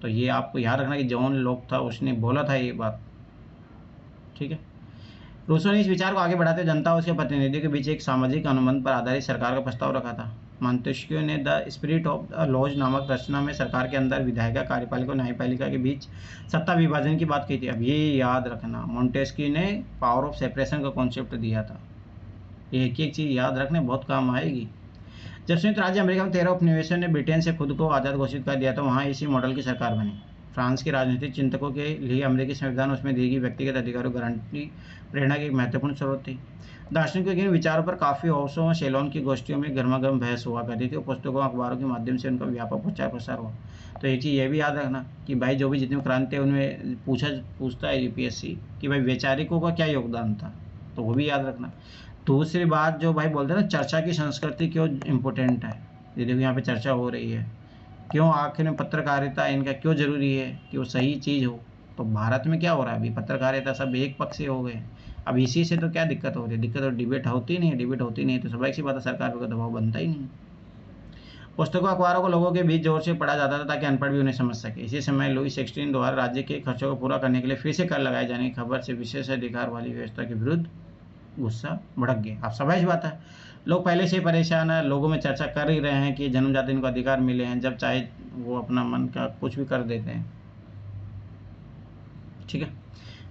तो ये आपको याद रखना कि जॉन लॉक था उसने बोला था ये बात, ठीक है। रूसो ने इस विचार को आगे बढ़ाते जनता और उसके प्रतिनिधियों के बीच एक सामाजिक अनुबंध पर आधारित सरकार का प्रस्ताव रखा था। मॉन्टेस्क्यू ने the spirit of the laws नामक रचना में सरकार के अंदर विधायिका, कार्यपालिका और न्यायपालिका के बीच सत्ता विभाजन की बात की थी। अब ये याद रखना, मॉन्टेस्क्यू ने पावर ऑफ सेपरेशन का कॉन्सेप्ट दिया था। एक एक चीज़ याद रखने बहुत काम आएगी। जब संयुक्त राज्य अमेरिका में 13 उपनिवेशों ने ब्रिटेन से खुद को आज़ाद घोषित कर दिया तो वहाँ इसी मॉडल की सरकार बनी। फ्रांस के राजनीतिक चिंतकों के लिए अमेरिकी संविधान उसमें दी गई व्यक्तिगत अधिकारों गारंटी प्रेरणा की एक महत्वपूर्ण स्रोत थी। दार्शनिकों के इन विचारों पर काफ़ी हाउसों और सेलोन की गोष्ठियों में गर्मागर्म बहस हुआ करती थी और पुस्तकों अखबारों के माध्यम से उनका व्यापक प्रचार प्रसार हुआ। तो एक चीज़ ये भी याद रखना कि भाई जो भी जितनी क्रांति है उनमें पूछता है यूपीएससी कि भाई वैचारिकों का क्या योगदान था, तो वो भी याद रखना। दूसरी बात जो भाई बोलते हैं ना, चर्चा की संस्कृति क्यों इम्पोर्टेंट है, ये देखो यहाँ पे चर्चा हो रही है, क्यों आखिर में पत्रकारिता इनका क्यों जरूरी है कि वो सही चीज़ हो। तो भारत में क्या हो रहा है अभी, पत्रकारिता सब एक पक्षीय हो गए, अब इसी से तो क्या दिक्कत हो रही है, दिक्कत तो डिबेट होती नहीं है, डिबेट होती नहीं है तो स्वाभाविक सी बात है सरकार पर दबाव बनता ही नहीं। पुस्तकों अखबारों को लोगों के बीच जोर से पढ़ा जाता था ताकि अनपढ़ भी उन्हें समझ सके। इसी समय लुई 16 द्वारा राज्य के खर्चों को पूरा करने के लिए फिर से कर लगाए जाने की खबर से विशेषाधिकार वाली व्यवस्था के विरुद्ध गुस्सा भड़क गया। अब स्वाभाविक बात है, लोग पहले से ही परेशान है, लोगों में चर्चा कर ही रहे हैं कि जन्मजात इनको अधिकार मिले हैं, जब चाहे वो अपना मन का कुछ भी कर देते हैं। ठीक है,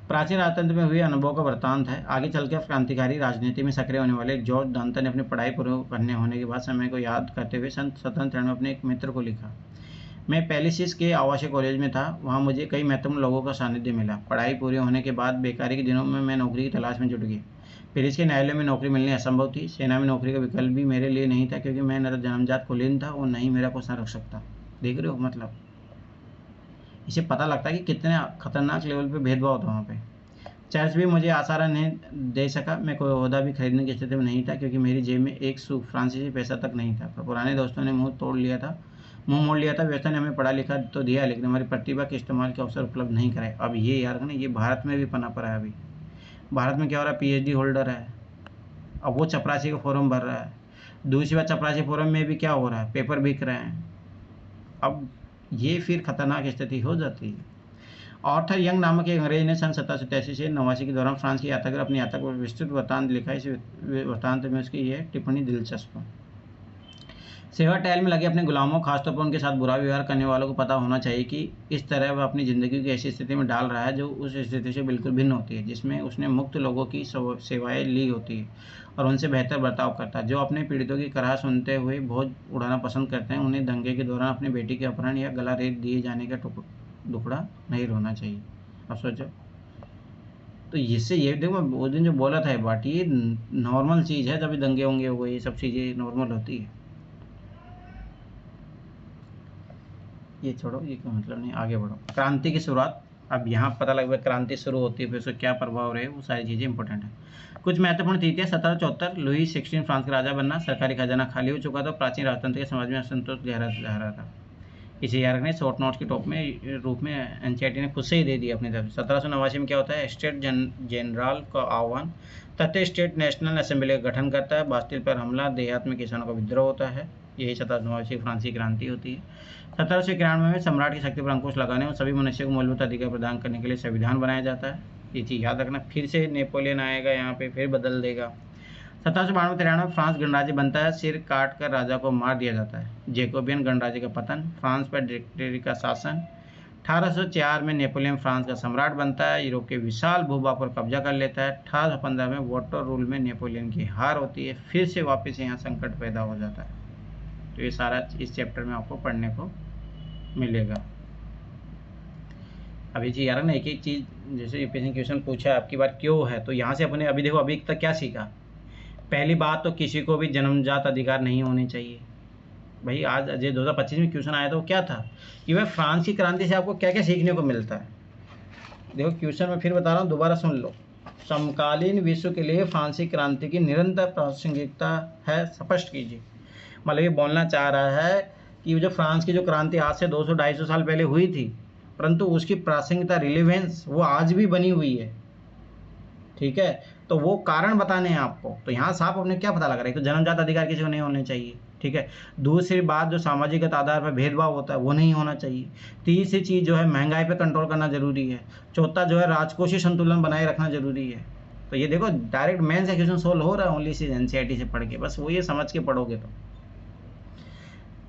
प्राचीन राजतंत्र में हुए अनुभव का वृत्तांत है। आगे चलकर क्रांतिकारी राजनीति में सक्रिय होने वाले जॉर्ज डॉन्टन ने अपनी पढ़ाई पूरी करने होने के बाद समय को याद करते हुए सन 1793 में अपने एक मित्र को लिखा, मैं पेलिसिस के आवासीय कॉलेज में था, वहाँ मुझे कई महत्वपूर्ण लोगों का सानिध्य मिला। पढ़ाई पूरी होने के बाद बेकारी के दिनों में मैं नौकरी की तलाश में जुट गई। पेरिस के न्यायालय में नौकरी मिलनी असंभव थी। सेना में नौकरी का विकल्प भी मेरे लिए नहीं था, क्योंकि मैं न तो जन्मजात कुलीन था और न ही मेरा क्वेश्चन रख सकता। देख रहे हो, मतलब इसे पता लगता है कि कितने खतरनाक लेवल पे भेदभाव होता वहाँ पे। चर्च भी मुझे आसारा नहीं दे सका। मैं कोई ओहदा भी खरीदने की स्थिति में नहीं था, क्योंकि मेरी जेब में एक सू फ्रांसीसी पैसा तक नहीं था। पर पुराने दोस्तों ने मुंह मोड़ लिया था। व्यवस्था ने हमें पढ़ा लिखा तो दिया, लेकिन हमारी प्रतिभा के इस्तेमाल के अवसर उपलब्ध नहीं कराए। अब ये यार ना, ये भारत में भी पना पड़ा है। अभी भारत में क्या हो रहा है, PhD होल्डर है, अब वो चपरासी का फॉर्म भर रहा है। दूसरी बात, चपरासी फॉर्म में भी क्या हो रहा है, पेपर बिक रहे हैं। अब ये फिर खतरनाक स्थिति हो जाती है। ऑर्थर यंग नामक एक अंग्रेज ने सन 1783 से 89 के दौरान फ्रांस की यात्रा कर अपनी यात्रा को विस्तृत वृत्तांत लिखा। इस वृत्तांत में उसकी यह टिप्पणी दिलचस्प है, सेवा टहल में लगे अपने गुलामों, खासतौर पर उनके साथ बुरा व्यवहार करने वालों को पता होना चाहिए कि इस तरह वह अपनी ज़िंदगी की ऐसी स्थिति में डाल रहा है जो उस स्थिति से बिल्कुल भिन्न होती है, जिसमें उसने मुक्त लोगों की सेवाएं ली होती है और उनसे बेहतर बर्ताव करता है। जो अपने पीड़ितों की कराह सुनते हुए बोझ उड़ाना पसंद करते हैं, उन्हें दंगे के दौरान अपनी बेटी के अपहरण या गला रेत दिए जाने का दुखड़ा नहीं रोना चाहिए। अब सोचो, तो इससे ये देखो, वो दिन जो बोला था बट ये नॉर्मल चीज़ है, जब दंगे होंगे हो ये सब चीज़ें नॉर्मल होती है। ये छोड़ो, ये क्या मतलब नहीं, आगे बढ़ो। क्रांति की शुरुआत, अब यहाँ पता लग गया क्रांति शुरू होती है, फिर उसका क्या प्रभाव रहे, वो सारी चीज़ें इंपॉर्टेंट है। कुछ महत्वपूर्ण तिथियां, 1774 लुई 16 फ्रांस का राजा बनना, सरकारी खजाना खाली हो चुका था, प्राचीन राजतंत्र के समाज में असंतोष गहरा था। इसे यार ने शॉर्ट नोट्स के रूप में एनसीईआरटी ने खुद से ही दे दिया अपनी तरफ। 1789 में क्या होता है, स्टेट जनरल का आह्वान, तथ्य स्टेट नेशनल असेंबली का गठन करता है, बास्टिल पर हमला, देहात में किसानों का विद्रोह होता है। यही 1789 फ्रांसीसी क्रांति होती है। 1791 में सम्राट की शक्ति पर अंकुश लगाने और सभी मनुष्य को मूलभूत अधिकार प्रदान करने के लिए संविधान बनाया जाता है। ये चीज़ याद रखना। फिर से नेपोलियन आएगा यहाँ पे, फिर बदल देगा। 1792-93 फ्रांस गणराज्य बनता है, सिर काट कर राजा को मार दिया जाता है। जैकोबियन गणराज्य का पतन, फ्रांस पर डिक्टेटरी का शासन। 1804 में नेपोलियन फ्रांस का सम्राट बनता है, यूरोप के विशाल भूभाग पर कब्जा कर लेता है। 1815 में वाटर रूल में नेपोलियन की हार होती है, फिर से वापस यहाँ संकट पैदा हो जाता है। तो ये सारा इस चैप्टर में आपको पढ़ने को मिलेगा। अभी जी यार ना, एक एक चीज़ जैसे यूपीएससी क्वेश्चन पूछा आपकी बार क्यों है, तो यहाँ से अपने अभी देखो अभी तक क्या सीखा। पहली बात तो किसी को भी जन्मजात अधिकार नहीं होने चाहिए। भाई आज अजय 2025 में क्वेश्चन आया था, वो क्या था कि वह फ्रांस की क्रांति से आपको क्या क्या सीखने को मिलता है। देखो क्वेश्चन मैं फिर बता रहा हूँ, दोबारा सुन लो। समकालीन विश्व के लिए फ्रांसीसी क्रांति की निरंतर प्रासंगिकता है, स्पष्ट कीजिए। मतलब ये बोलना चाह रहा है कि जो फ्रांस की जो क्रांति आज से 200-250 साल पहले हुई थी, परंतु उसकी प्रासंगिकता, रिलेवेंस वो आज भी बनी हुई है। ठीक है, तो वो कारण बताने हैं आपको। तो यहाँ साफ अपने क्या पता लग रहा है, तो जन्मजात अधिकार किसी को नहीं होने चाहिए। ठीक है, दूसरी बात जो सामाजिक आधार पर भेदभाव होता है वो नहीं होना चाहिए। तीसरी चीज़ जो है महंगाई पे कंट्रोल करना जरूरी है। चौथा जो है राजकोषीय संतुलन बनाए रखना जरूरी है। तो ये देखो डायरेक्ट मेन से क्वेश्चन सोल्व हो रहा है ओनली चीज एनसीईआरटी से पढ़ के, बस वो ये समझ के पढ़ोगे। तो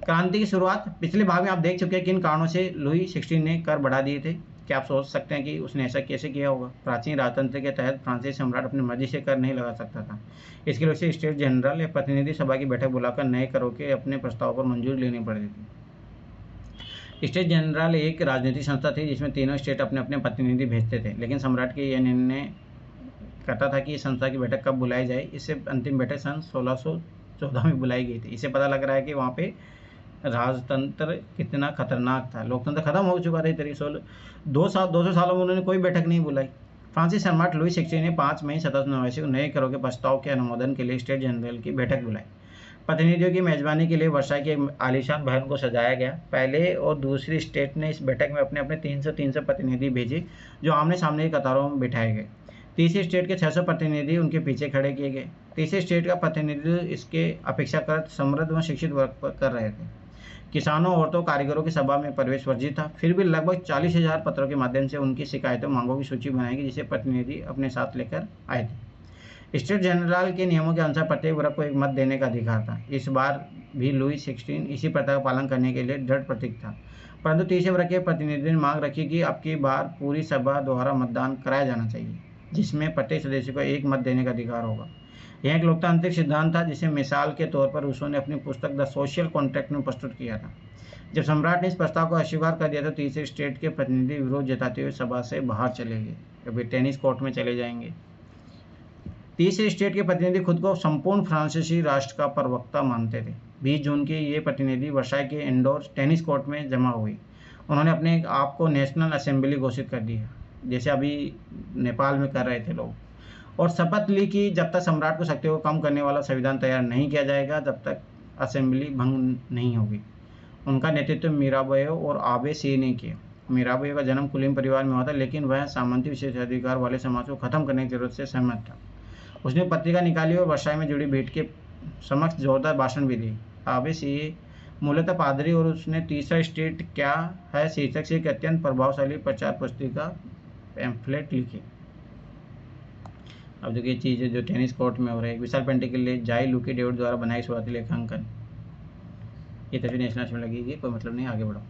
क्रांति की शुरुआत पिछले भाग में आप देख चुके हैं किन कारणों से लुई 16 ने कर बढ़ा दिए थे। क्या आप सोच सकते हैं कि उसने ऐसा कैसे किया होगा। प्राचीन राजतंत्र के तहत फ्रांसीसी सम्राट अपनी मर्जी से कर नहीं लगा सकता था। इसके लिए उसे स्टेट जनरल या प्रतिनिधि सभा की बैठक बुलाकर नए करों के अपने प्रस्ताव पर मंजूरी लेनी पड़ती थी। स्टेट जनरल एक राजनीतिक संस्था थी जिसमें तीनों स्टेट अपने अपने प्रतिनिधि भेजते थे, लेकिन सम्राट के यह निर्णय करता था कि इस संस्था की बैठक कब बुलाई जाए। इससे अंतिम बैठक सन 1614 में बुलाई गई थी। इससे पता लग रहा है कि वहाँ पे राजतंत्र कितना खतरनाक था। लोकतंत्र खत्म हो चुका था इस तरीके से। 200 सालों में उन्होंने कोई बैठक नहीं बुलाई। फ्रांसीसी सम्राट लुई 16 ने 5 मई 1789 को नए करों के प्रस्ताव के अनुमोदन के लिए स्टेट जनरल की बैठक बुलाई। प्रतिनिधियों की मेजबानी के लिए वर्षाई के आलीशान भवन को सजाया गया। पहले और दूसरी स्टेट ने इस बैठक में अपने अपने 300 प्रतिनिधि भेजे, जो आमने सामने की कतारों में बिठाए गए। तीसरे स्टेट के 600 प्रतिनिधि उनके पीछे खड़े किए गए। तीसरे स्टेट का प्रतिनिधित्व इसके अपेक्षाकृत समृद्ध व शिक्षित वर्ग पर कर रहे थे। किसानों, औरतों, कारीगरों की सभा में प्रवेश वर्जित था। फिर भी लगभग 40,000 पत्रों के माध्यम से उनकी शिकायतों मांगों की सूची बनाई गई, जिसे प्रतिनिधि अपने साथ लेकर आए थे। स्टेट जनरल के नियमों के अनुसार प्रत्येक वर्ग को एक मत देने का अधिकार था। इस बार भी लुई 16 इसी प्रथा का पालन करने के लिए दृढ़ प्रतीक था, परंतु तीसरे वर्ग के प्रतिनिधि ने मांग रखी कि अब की बार पूरी सभा द्वारा मतदान कराया जाना चाहिए, जिसमें प्रत्येक सदस्य को एक मत देने का अधिकार होगा। यह एक लोकतांत्रिक सिद्धांत था, जिसे मिसाल के तौर पर रूसो ने अपनी पुस्तक द सोशल कॉन्ट्रैक्ट में प्रस्तुत किया था। जब सम्राट ने इस प्रस्ताव को अस्वीकार कर दिया तो तीसरे स्टेट के प्रतिनिधि विरोध जताते हुए सभा से बाहर चले गए, कभी टेनिस कोर्ट में चले जाएंगे। तीसरे स्टेट के प्रतिनिधि खुद को संपूर्ण फ्रांसीसी राष्ट्र का प्रवक्ता मानते थे। 20 जून के ये प्रतिनिधि वर्साई के इंडोर टेनिस कोर्ट में जमा हुए। उन्होंने अपने आप को नेशनल असेंबली घोषित कर दिया, जैसे अभी नेपाल में कर रहे थे लोग, और शपथ ली कि जब तक सम्राट को शक्तियों को कम करने वाला संविधान तैयार नहीं किया जाएगा, तब तक असेंबली भंग नहीं होगी। उनका नेतृत्व मीराबेयो और आबे सी ने किया। मीराबेयो का जन्म कुलीन परिवार में हुआ था, लेकिन वह सामंती विशेषाधिकार वाले समाज को खत्म करने की जरूरत से सहमत था। उसने पत्रिका निकाली और वर्साई में जुड़ी भीड़ के समक्ष जोरदार भाषण भी दी। आबे सी मूलतः पादरी, और उसने तीसरा स्टेट क्या है शीर्षक से एक अत्यंत प्रभावशाली प्रचार पुस्तिका पैम्फलेट लिखी। अब देखिए चीज़ जो टेनिस कोर्ट में हो रहा है, एक विशाल पेंटिंग के लिए जाई लुकी डेविड द्वारा बनाई शुरुआती लेखांकन। ये तस्वीर नेशनल असेंबली लगेगी, कोई मतलब नहीं, आगे बढ़ो।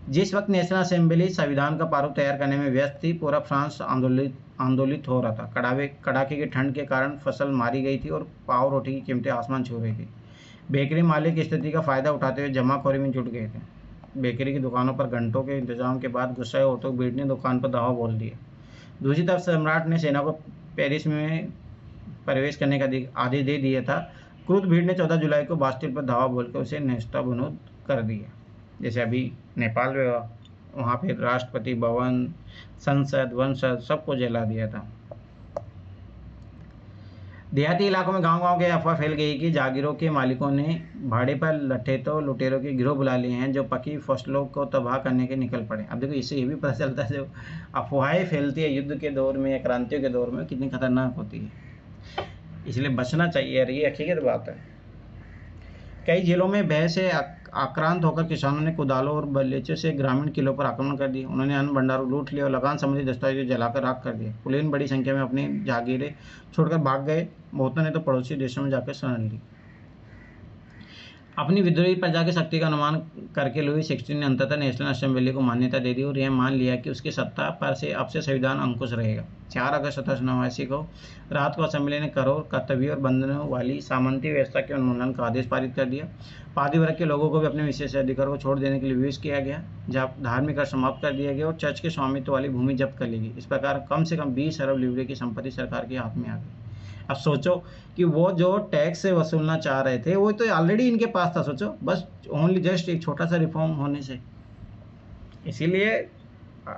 जिस वक्त नेशनल असेंबली संविधान का प्रारूप तैयार करने में व्यस्त थी, पूरा फ्रांस आंदोलित हो रहा था। कड़ाके की ठंड के कारण फसल मारी गई थी और पाव रोटी की कीमतें आसमान छू रही थी। बेकरी मालिक स्थिति का फायदा उठाते हुए जमाखोरी में जुट गए थे। बेकरी की दुकानों पर घंटों के इंतजाम के बाद गुस्साए औरतों की भीड़ ने दुकान पर धावा बोल दिया। दूसरी तरफ सम्राट ने सेना को पेरिस में प्रवेश करने का आदेश दे दिया था। क्रुद्ध भीड़ ने 14 जुलाई को बास्टिल पर धावा बोलकर उसे नेस्तनाबूद कर दिया। जैसे अभी नेपाल में वहाँ पे राष्ट्रपति भवन, संसद, वंशज सबको जला दिया था। देहाती इलाकों में गांव-गांव के अफवाह फैल गई कि जागीरों के मालिकों ने भाड़े पर लठेतों लुटेरों के गिरोह बुला लिए हैं, जो पकी फसलों को तबाह करने के निकल पड़े। अब देखो, इससे ये भी पता चलता है जो अफवाहें फैलती है युद्ध के दौर में या क्रांतियों के दौर में, कितनी खतरनाक होती है। इसलिए बचना चाहिए यार, ये हकीकत बात है। कई जिलों में भय से आक्रांत होकर किसानों ने कुदालों और बल्लेचों से ग्रामीण किलों पर आक्रमण कर दिया। उन्होंने अन्न भंडारों लूट लिया और लगान संबंधी दस्तावेज जलाकर राख कर दिए। कुलीन बड़ी संख्या में अपनी जागीरें छोड़कर भाग गए। बहुतों ने तो पड़ोसी देशों में जाकर शरण ली। अपनी विद्रोही प्रजा की शक्ति का अनुमान करके लुई 16 ने अंततः नेशनल असेंबली को मान्यता दे दी और यह मान लिया कि उसकी सत्ता पर से अब से संविधान अंकुश रहेगा। 4 अगस्त 1789 को रात को असेंबली ने करोड़ कर्तव्यों और बंधनों वाली सामंती व्यवस्था के उन्मूलन का आदेश पारित कर दिया। पादी वर्ग के लोगों को भी अपने विशेषाधिकार को छोड़ देने के लिए विवश किया गया, जब धार्मिक कर समाप्त कर दिया गया और चर्च के स्वामित्व वाली भूमि जब्त कर ली गई। इस प्रकार कम से कम 20 अरब लीवरे की संपत्ति सरकार के हाथ में आ गई। अब सोचो कि वो जो टैक्स से वसूलना चाह रहे थे वो तो ऑलरेडी इनके पास था। सोचो, बस ओनली जस्ट एक छोटा सा रिफॉर्म होने से। इसीलिए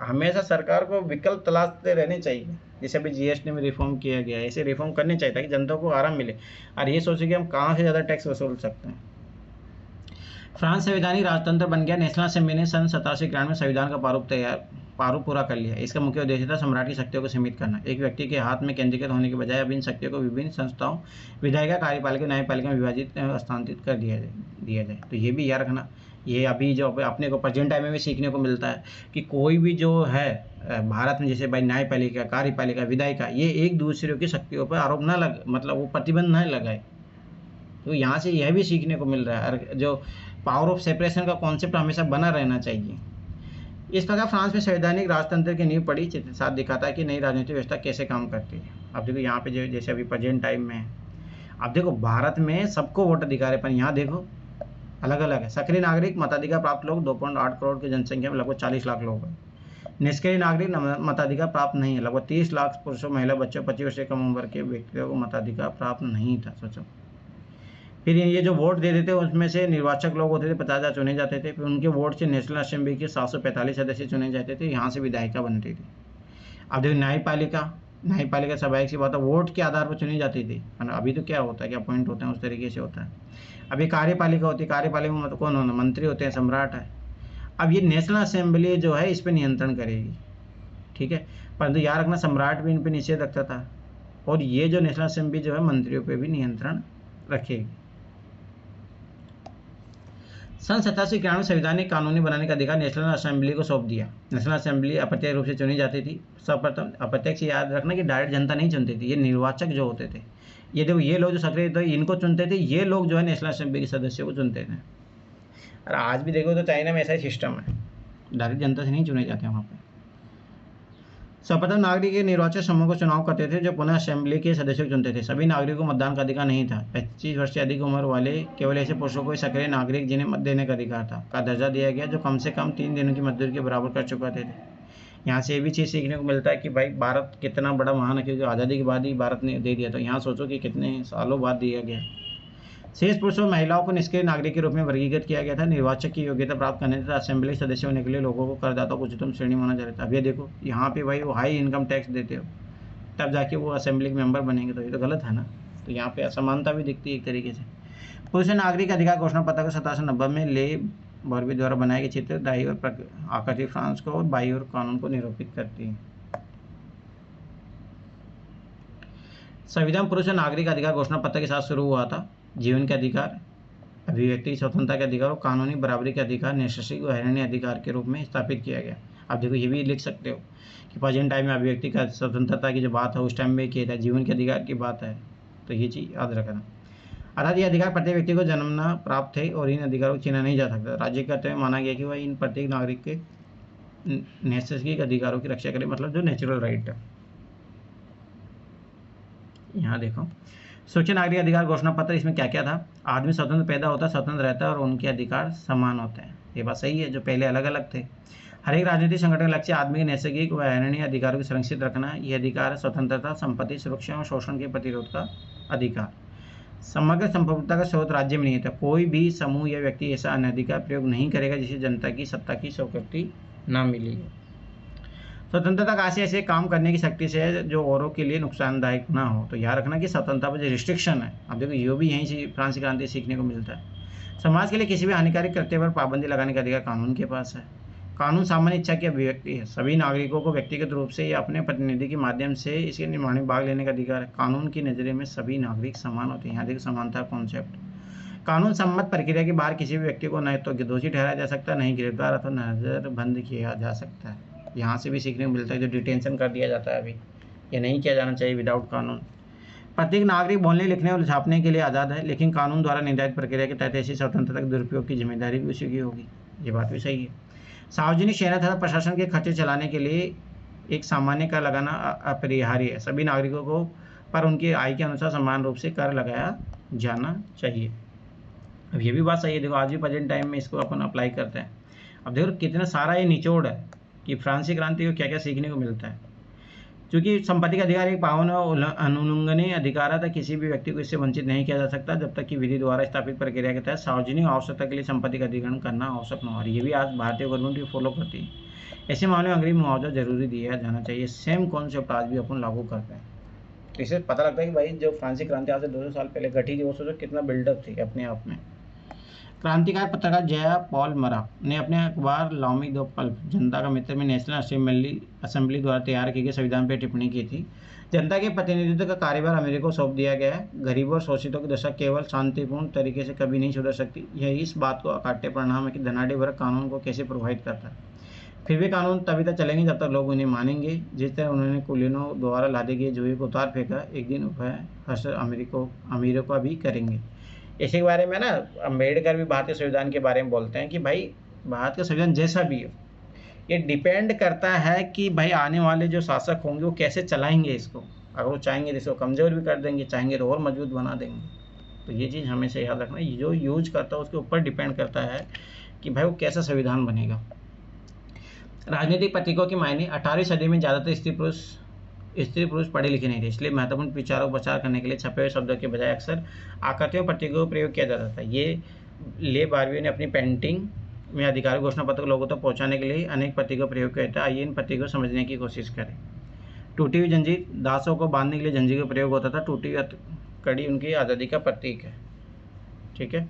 हमेशा सरकार को विकल्प तलाशते रहने चाहिए। जैसे अभी जीएसटी में रिफॉर्म किया गया है, ऐसे रिफॉर्म करने चाहिए ताकि जनता को आराम मिले, और ये सोचे कि हम कहाँ से ज़्यादा टैक्स वसूल सकते हैं। फ्रांस संवैधानिक राजतंत्र बन गया। नेशनल असेंबली ने सन 1791 में संविधान का प्रारूप पूरा कर लिया। इसका मुख्य उद्देश्य था सम्राट की शक्तियों को सीमित करना। एक व्यक्ति के हाथ में केंद्रीकृत होने के बजाय अब इन शक्तियों को विभिन्न संस्थाओं, विधायिका, कार्यपालिका, न्यायपालिका में विभाजित हस्तांतरित कर दिया जाए। तो ये भी याद रखना, ये अभी जो अपने को प्रेजेंट टाइम में भी सीखने को मिलता है कि कोई भी जो है भारत में, जैसे भाई न्यायपालिका, कार्यपालिका, विधायिका, ये एक दूसरे की शक्तियों पर आरोप न लग मतलब वो प्रतिबंध न लगाए। तो यहाँ से यह भी सीखने को मिल रहा है, जो पावर ऑफ सेपरेशन का कॉन्सेप्ट हमेशा बना रहना चाहिए। इस प्रकार फ्रांस में संवैधानिक राजतंत्र की नींव पड़ी। चित्र साथ दिखाता है कि नई राजनीतिक व्यवस्था कैसे काम करती है। अब देखो यहाँ पे जैसे अभी प्रेजेंट टाइम में है, अब देखो भारत में सबको वोट अधिकार है, पर यहाँ देखो अलग अलग है। सक्रिय नागरिक मताधिकार प्राप्त लोग 2.8 करोड़ की जनसंख्या में लगभग 40 लाख लोग हैं। निष्क्रिय नागरिक मताधिकार प्राप्त नहीं है। लगभग 30 लाख पुरुषों, महिला, बच्चों, 25 वर्ष से कम उम्र के व्यक्तियों को मताधिकार प्राप्त नहीं था। सोचो, फिर ये जो वोट देते थे उसमें से निर्वाचक लोग होते थे, 50,000 चुने जाते थे। फिर उनके वोट से नेशनल असेंबली के 745 सदस्य चुने जाते थे। यहाँ से विधायिका बनती थी। अब देखो न्यायपालिका सभा एक सी बात है, वोट के आधार पर चुनी जाती थी। अभी तो क्या होता है कि अपॉइंट होते हैं, उस तरीके से होता है। अभी कार्यपालिका होती है, कार्यपालिका में कौन होना, मंत्री होते हैं, सम्राट है। अब ये नेशनल असेंबली जो है इस पर नियंत्रण करेगी, ठीक है, परंतु याद रखना सम्राट भी इन पर निषेध रखता था, और ये जो नेशनल असेंबली जो है मंत्रियों पे भी नियंत्रण रखेगी। सन 1791 संवैधानिक कानूनी बनाने का अधिकार नेशनल असेंबली को सौंप दिया। नेशनल असेंबली अप्रत्यक्ष रूप से चुनी जाती थी। सर्वप्रथम अप्रत्यक्ष याद रखना कि डायरेक्ट जनता नहीं चुनती थी, ये निर्वाचक जो होते थे, ये देखो ये लोग जो सक्रिय थे इनको चुनते थे, ये लोग जो है नेशनल असेंबली के सदस्यों को चुनते थे। और आज भी देखो तो चाइना में ऐसा ही सिस्टम है, डायरेक्ट जनता से नहीं चुने जाते वहाँ पे। सर्वप्रथम नागरिक के निर्वाचक समूह को चुनाव करते थे जो पुनः असेंबली के सदस्यों को चुनते थे। सभी नागरिकों को मतदान का अधिकार नहीं था। 25 वर्ष से अधिक उम्र वाले केवल ऐसे पुरुषों को सक्रिय नागरिक जिन्हें मत देने का अधिकार था का दर्जा दिया गया, जो कम से कम 3 दिनों की मजदूरी के बराबर कर चुके थे। यहाँ से ये भी चीज़ सीखने को मिलता है कि भाई भारत कितना बड़ा महान है, क्योंकि आज़ादी के बाद ही भारत ने दे दिया। तो यहाँ सोचो कि कितने सालों बाद दिया गया। शेष पुरुषों और महिलाओं को निष्क्रिय नागरिक के रूप में वर्गीकृत किया गया था। निर्वाचक की योग्यता प्राप्त करने तथा असेंबली सदस्य होने के लिए लोगों को करदाताओं को उच्चतम श्रेणी माना जा रहा था। अब ये देखो यहाँ पे भाई वो हाई इनकम टैक्स देते हो तब जाके वो असेंबली मेंबर बनेंगे, तो ये तो गलत है ना। तो यहाँ पे असमानता भी दिखती है एक तरीके से। पुरुष नागरिक अधिकार घोषणा पत्र को 1790 में ले बॉर्बी द्वारा बनाए गए चित्र दाई और आकर्षित फ्रांस को और बाई और कानून को निरूपित करती है। संविधान पुरुष नागरिक अधिकार घोषणा पत्र के साथ शुरू हुआ था। जीवन के अधिकार, अभिव्यक्ति स्वतंत्रता के अधिकार और कानूनी बराबरी के अधिकार नैसर्गिक व हरणीय अधिकार के रूप में स्थापित किया गया। आप देखो ये भी लिख सकते हो कि प्रेजेंट टाइम में अभिव्यक्ति का स्वतंत्रता की जो बात है उस टाइम में किया था, जीवन के अधिकार की बात है, तो ये चीज़ याद रखना। अर्थात ये अधिकार प्रत्येक व्यक्ति को जन्मना प्राप्त थे और इन अधिकारों को छीना नहीं जा सकता। राज्य के कर्तव्य माना गया कि वह इन प्रत्येक नागरिक के नैसर्गिक अधिकारों की रक्षा करे, मतलब जो नेचुरल राइट है। यहाँ देखो सूक्ष्म नागरिक अधिकार घोषणा पत्र, इसमें क्या क्या था। आदमी स्वतंत्र पैदा होता है, स्वतंत्र रहता है और उनके अधिकार समान होते हैं। ये बात सही है, जो पहले अलग अलग थे। हर एक राजनीतिक संगठन का लक्ष्य आदमी के नैसर्गिक व हरणीय अधिकारों को सुरक्षित रखना। ये अधिकार है स्वतंत्रता, संपत्ति सुरक्षा और शोषण के प्रतिरोध का अधिकार। समग्र संप्रभुता का स्रोत राज्य में नहीं था। कोई भी समूह या व्यक्ति ऐसा अनधिकार प्रयोग नहीं करेगा जिसे जनता की सत्ता की स्वीकृति न मिली हो। स्वतंत्रता का आशय ऐसे काम करने की शक्ति से है जो औरों के लिए नुकसानदायक ना हो। तो याद रखना कि स्वतंत्रता पर जो रिस्ट्रिक्शन है, अब देखो ये भी यहीं से फ्रांसीसी क्रांति सीखने को मिलता है। समाज के लिए किसी भी हानिकारक कृत्य पर पाबंदी लगाने का अधिकार कानून के पास है। कानून सामान्य इच्छा की अभिव्यक्ति है। सभी नागरिकों को व्यक्तिगत रूप से या अपने प्रतिनिधि के माध्यम से इसके निर्माण में भाग लेने का अधिकार है। कानून की नज़रिए में सभी नागरिक समान होते हैं। यहाँ देखो समानता कॉन्सेप्ट। कानून सम्मत प्रक्रिया के बाहर किसी भी व्यक्ति को न तो दोषी ठहराया जा सकता है, नहीं गिरफ्तार अथवा नजरबंद किया जा सकता है। यहाँ से भी सीखने को मिलता है जो डिटेंशन कर दिया जाता है अभी, ये नहीं किया जाना चाहिए विदाउट कानून। प्रत्येक नागरिक बोलने, लिखने और छापने के लिए आज़ाद है, लेकिन कानून द्वारा निर्धारित प्रक्रिया के तहत ऐसी स्वतंत्रता के दुरुपयोग की जिम्मेदारी भी उसी की होगी। ये बात भी सही है। सार्वजनिक सेना तथा प्रशासन के खर्चे चलाने के लिए एक सामान्य कर लगाना अपरिहार्य है। सभी नागरिकों को पर उनकी आय के अनुसार समान रूप से कर लगाया जाना चाहिए। अब ये भी बात सही है। देखो आज भी प्रेजेंट टाइम में इसको अपन अप्लाई करते हैं। अब देखो कितना सारा ये निचोड़ है कि फ्रांसीसी क्रांति को क्या क्या सीखने को मिलता है। क्योंकि संपत्ति का अधिकार एक पावन और अनुल्लंघनीय अधिकार है, किसी भी व्यक्ति को इससे वंचित नहीं किया जा सकता जब तक कि विधि द्वारा स्थापित प्रक्रिया के तहत सार्वजनिक आवश्यकता के लिए संपत्ति का अधिग्रहण करना आवश्यक न हो। और ये भी आज भारतीय गवर्नमेंट फॉलो करती है। ऐसे मामले में अग्रिम मुआवजा जरूरी दिया जाना चाहिए। सेम कॉन्सेप्ट आज भी अपन लागू करते हैं। तो इससे पता लगता है कि भाई जो फ्रांसीसी क्रांति आज से 200 साल पहले घटी थी, वो सोचो कितना बिल्डअप थी अपने आप में। क्रांतिकारी पत्रकार जया पॉल मरा ने अपने अखबार लॉमी दो पल्प जनता का मित्र में नेशनल असेंबली द्वारा तैयार किए गए संविधान पर टिप्पणी की थी। जनता के प्रतिनिधित्व का कार्यभार अमेरिका को सौंप दिया गया है। गरीबों और शोषितों की दशा केवल शांतिपूर्ण तरीके से कभी नहीं सुधर सकती। यह इस बात को अकाट्य परिणाम है कि धनाढ़ वर्ग कानून को कैसे प्रभावित करता है। फिर भी कानून तभी तक चलेंगे जब तक लोग उन्हें मानेंगे। जिस तरह उन्होंने कुलीनों द्वारा लादे गए जुए को उतार फेंका, एक दिन वह हर्ष अमीरों का भी करेंगे। इसी के बारे में ना अम्बेडकर भी भारतीय संविधान के बारे में बोलते हैं कि भाई भारत का संविधान जैसा भी हो, ये डिपेंड करता है कि भाई आने वाले जो शासक होंगे वो कैसे चलाएंगे इसको। अगर वो चाहेंगे तो इसको कमज़ोर भी कर देंगे, चाहेंगे तो और मजबूत बना देंगे। तो ये चीज़ हमेशा याद रखना, जो यूज करता है उसके ऊपर डिपेंड करता है कि भाई वो कैसा संविधान बनेगा। राजनीतिक प्रतीकों के मायने 18वीं सदी में ज़्यादातर स्त्री पुरुष पढ़े लिखे नहीं थे, इसलिए महत्वपूर्ण विचारों पर प्रचार करने के लिए छपे हुए शब्दों के बजाय अक्सर आकृतियों प्रतीकों का प्रयोग किया जाता था। ये ले बारहवीं ने अपनी पेंटिंग में अधिकारी घोषणा पत्र को लोगों तक पहुंचाने के लिए अनेक प्रतीकों का प्रयोग किया था। आइए इन प्रतीकों को समझने की कोशिश करें। टूटी हुई जंजीर, दासों को बांधने के लिए जंजीर का प्रयोग होता था। टूटी हुई कड़ी उनकी आज़ादी का प्रतीक है। ठीक है।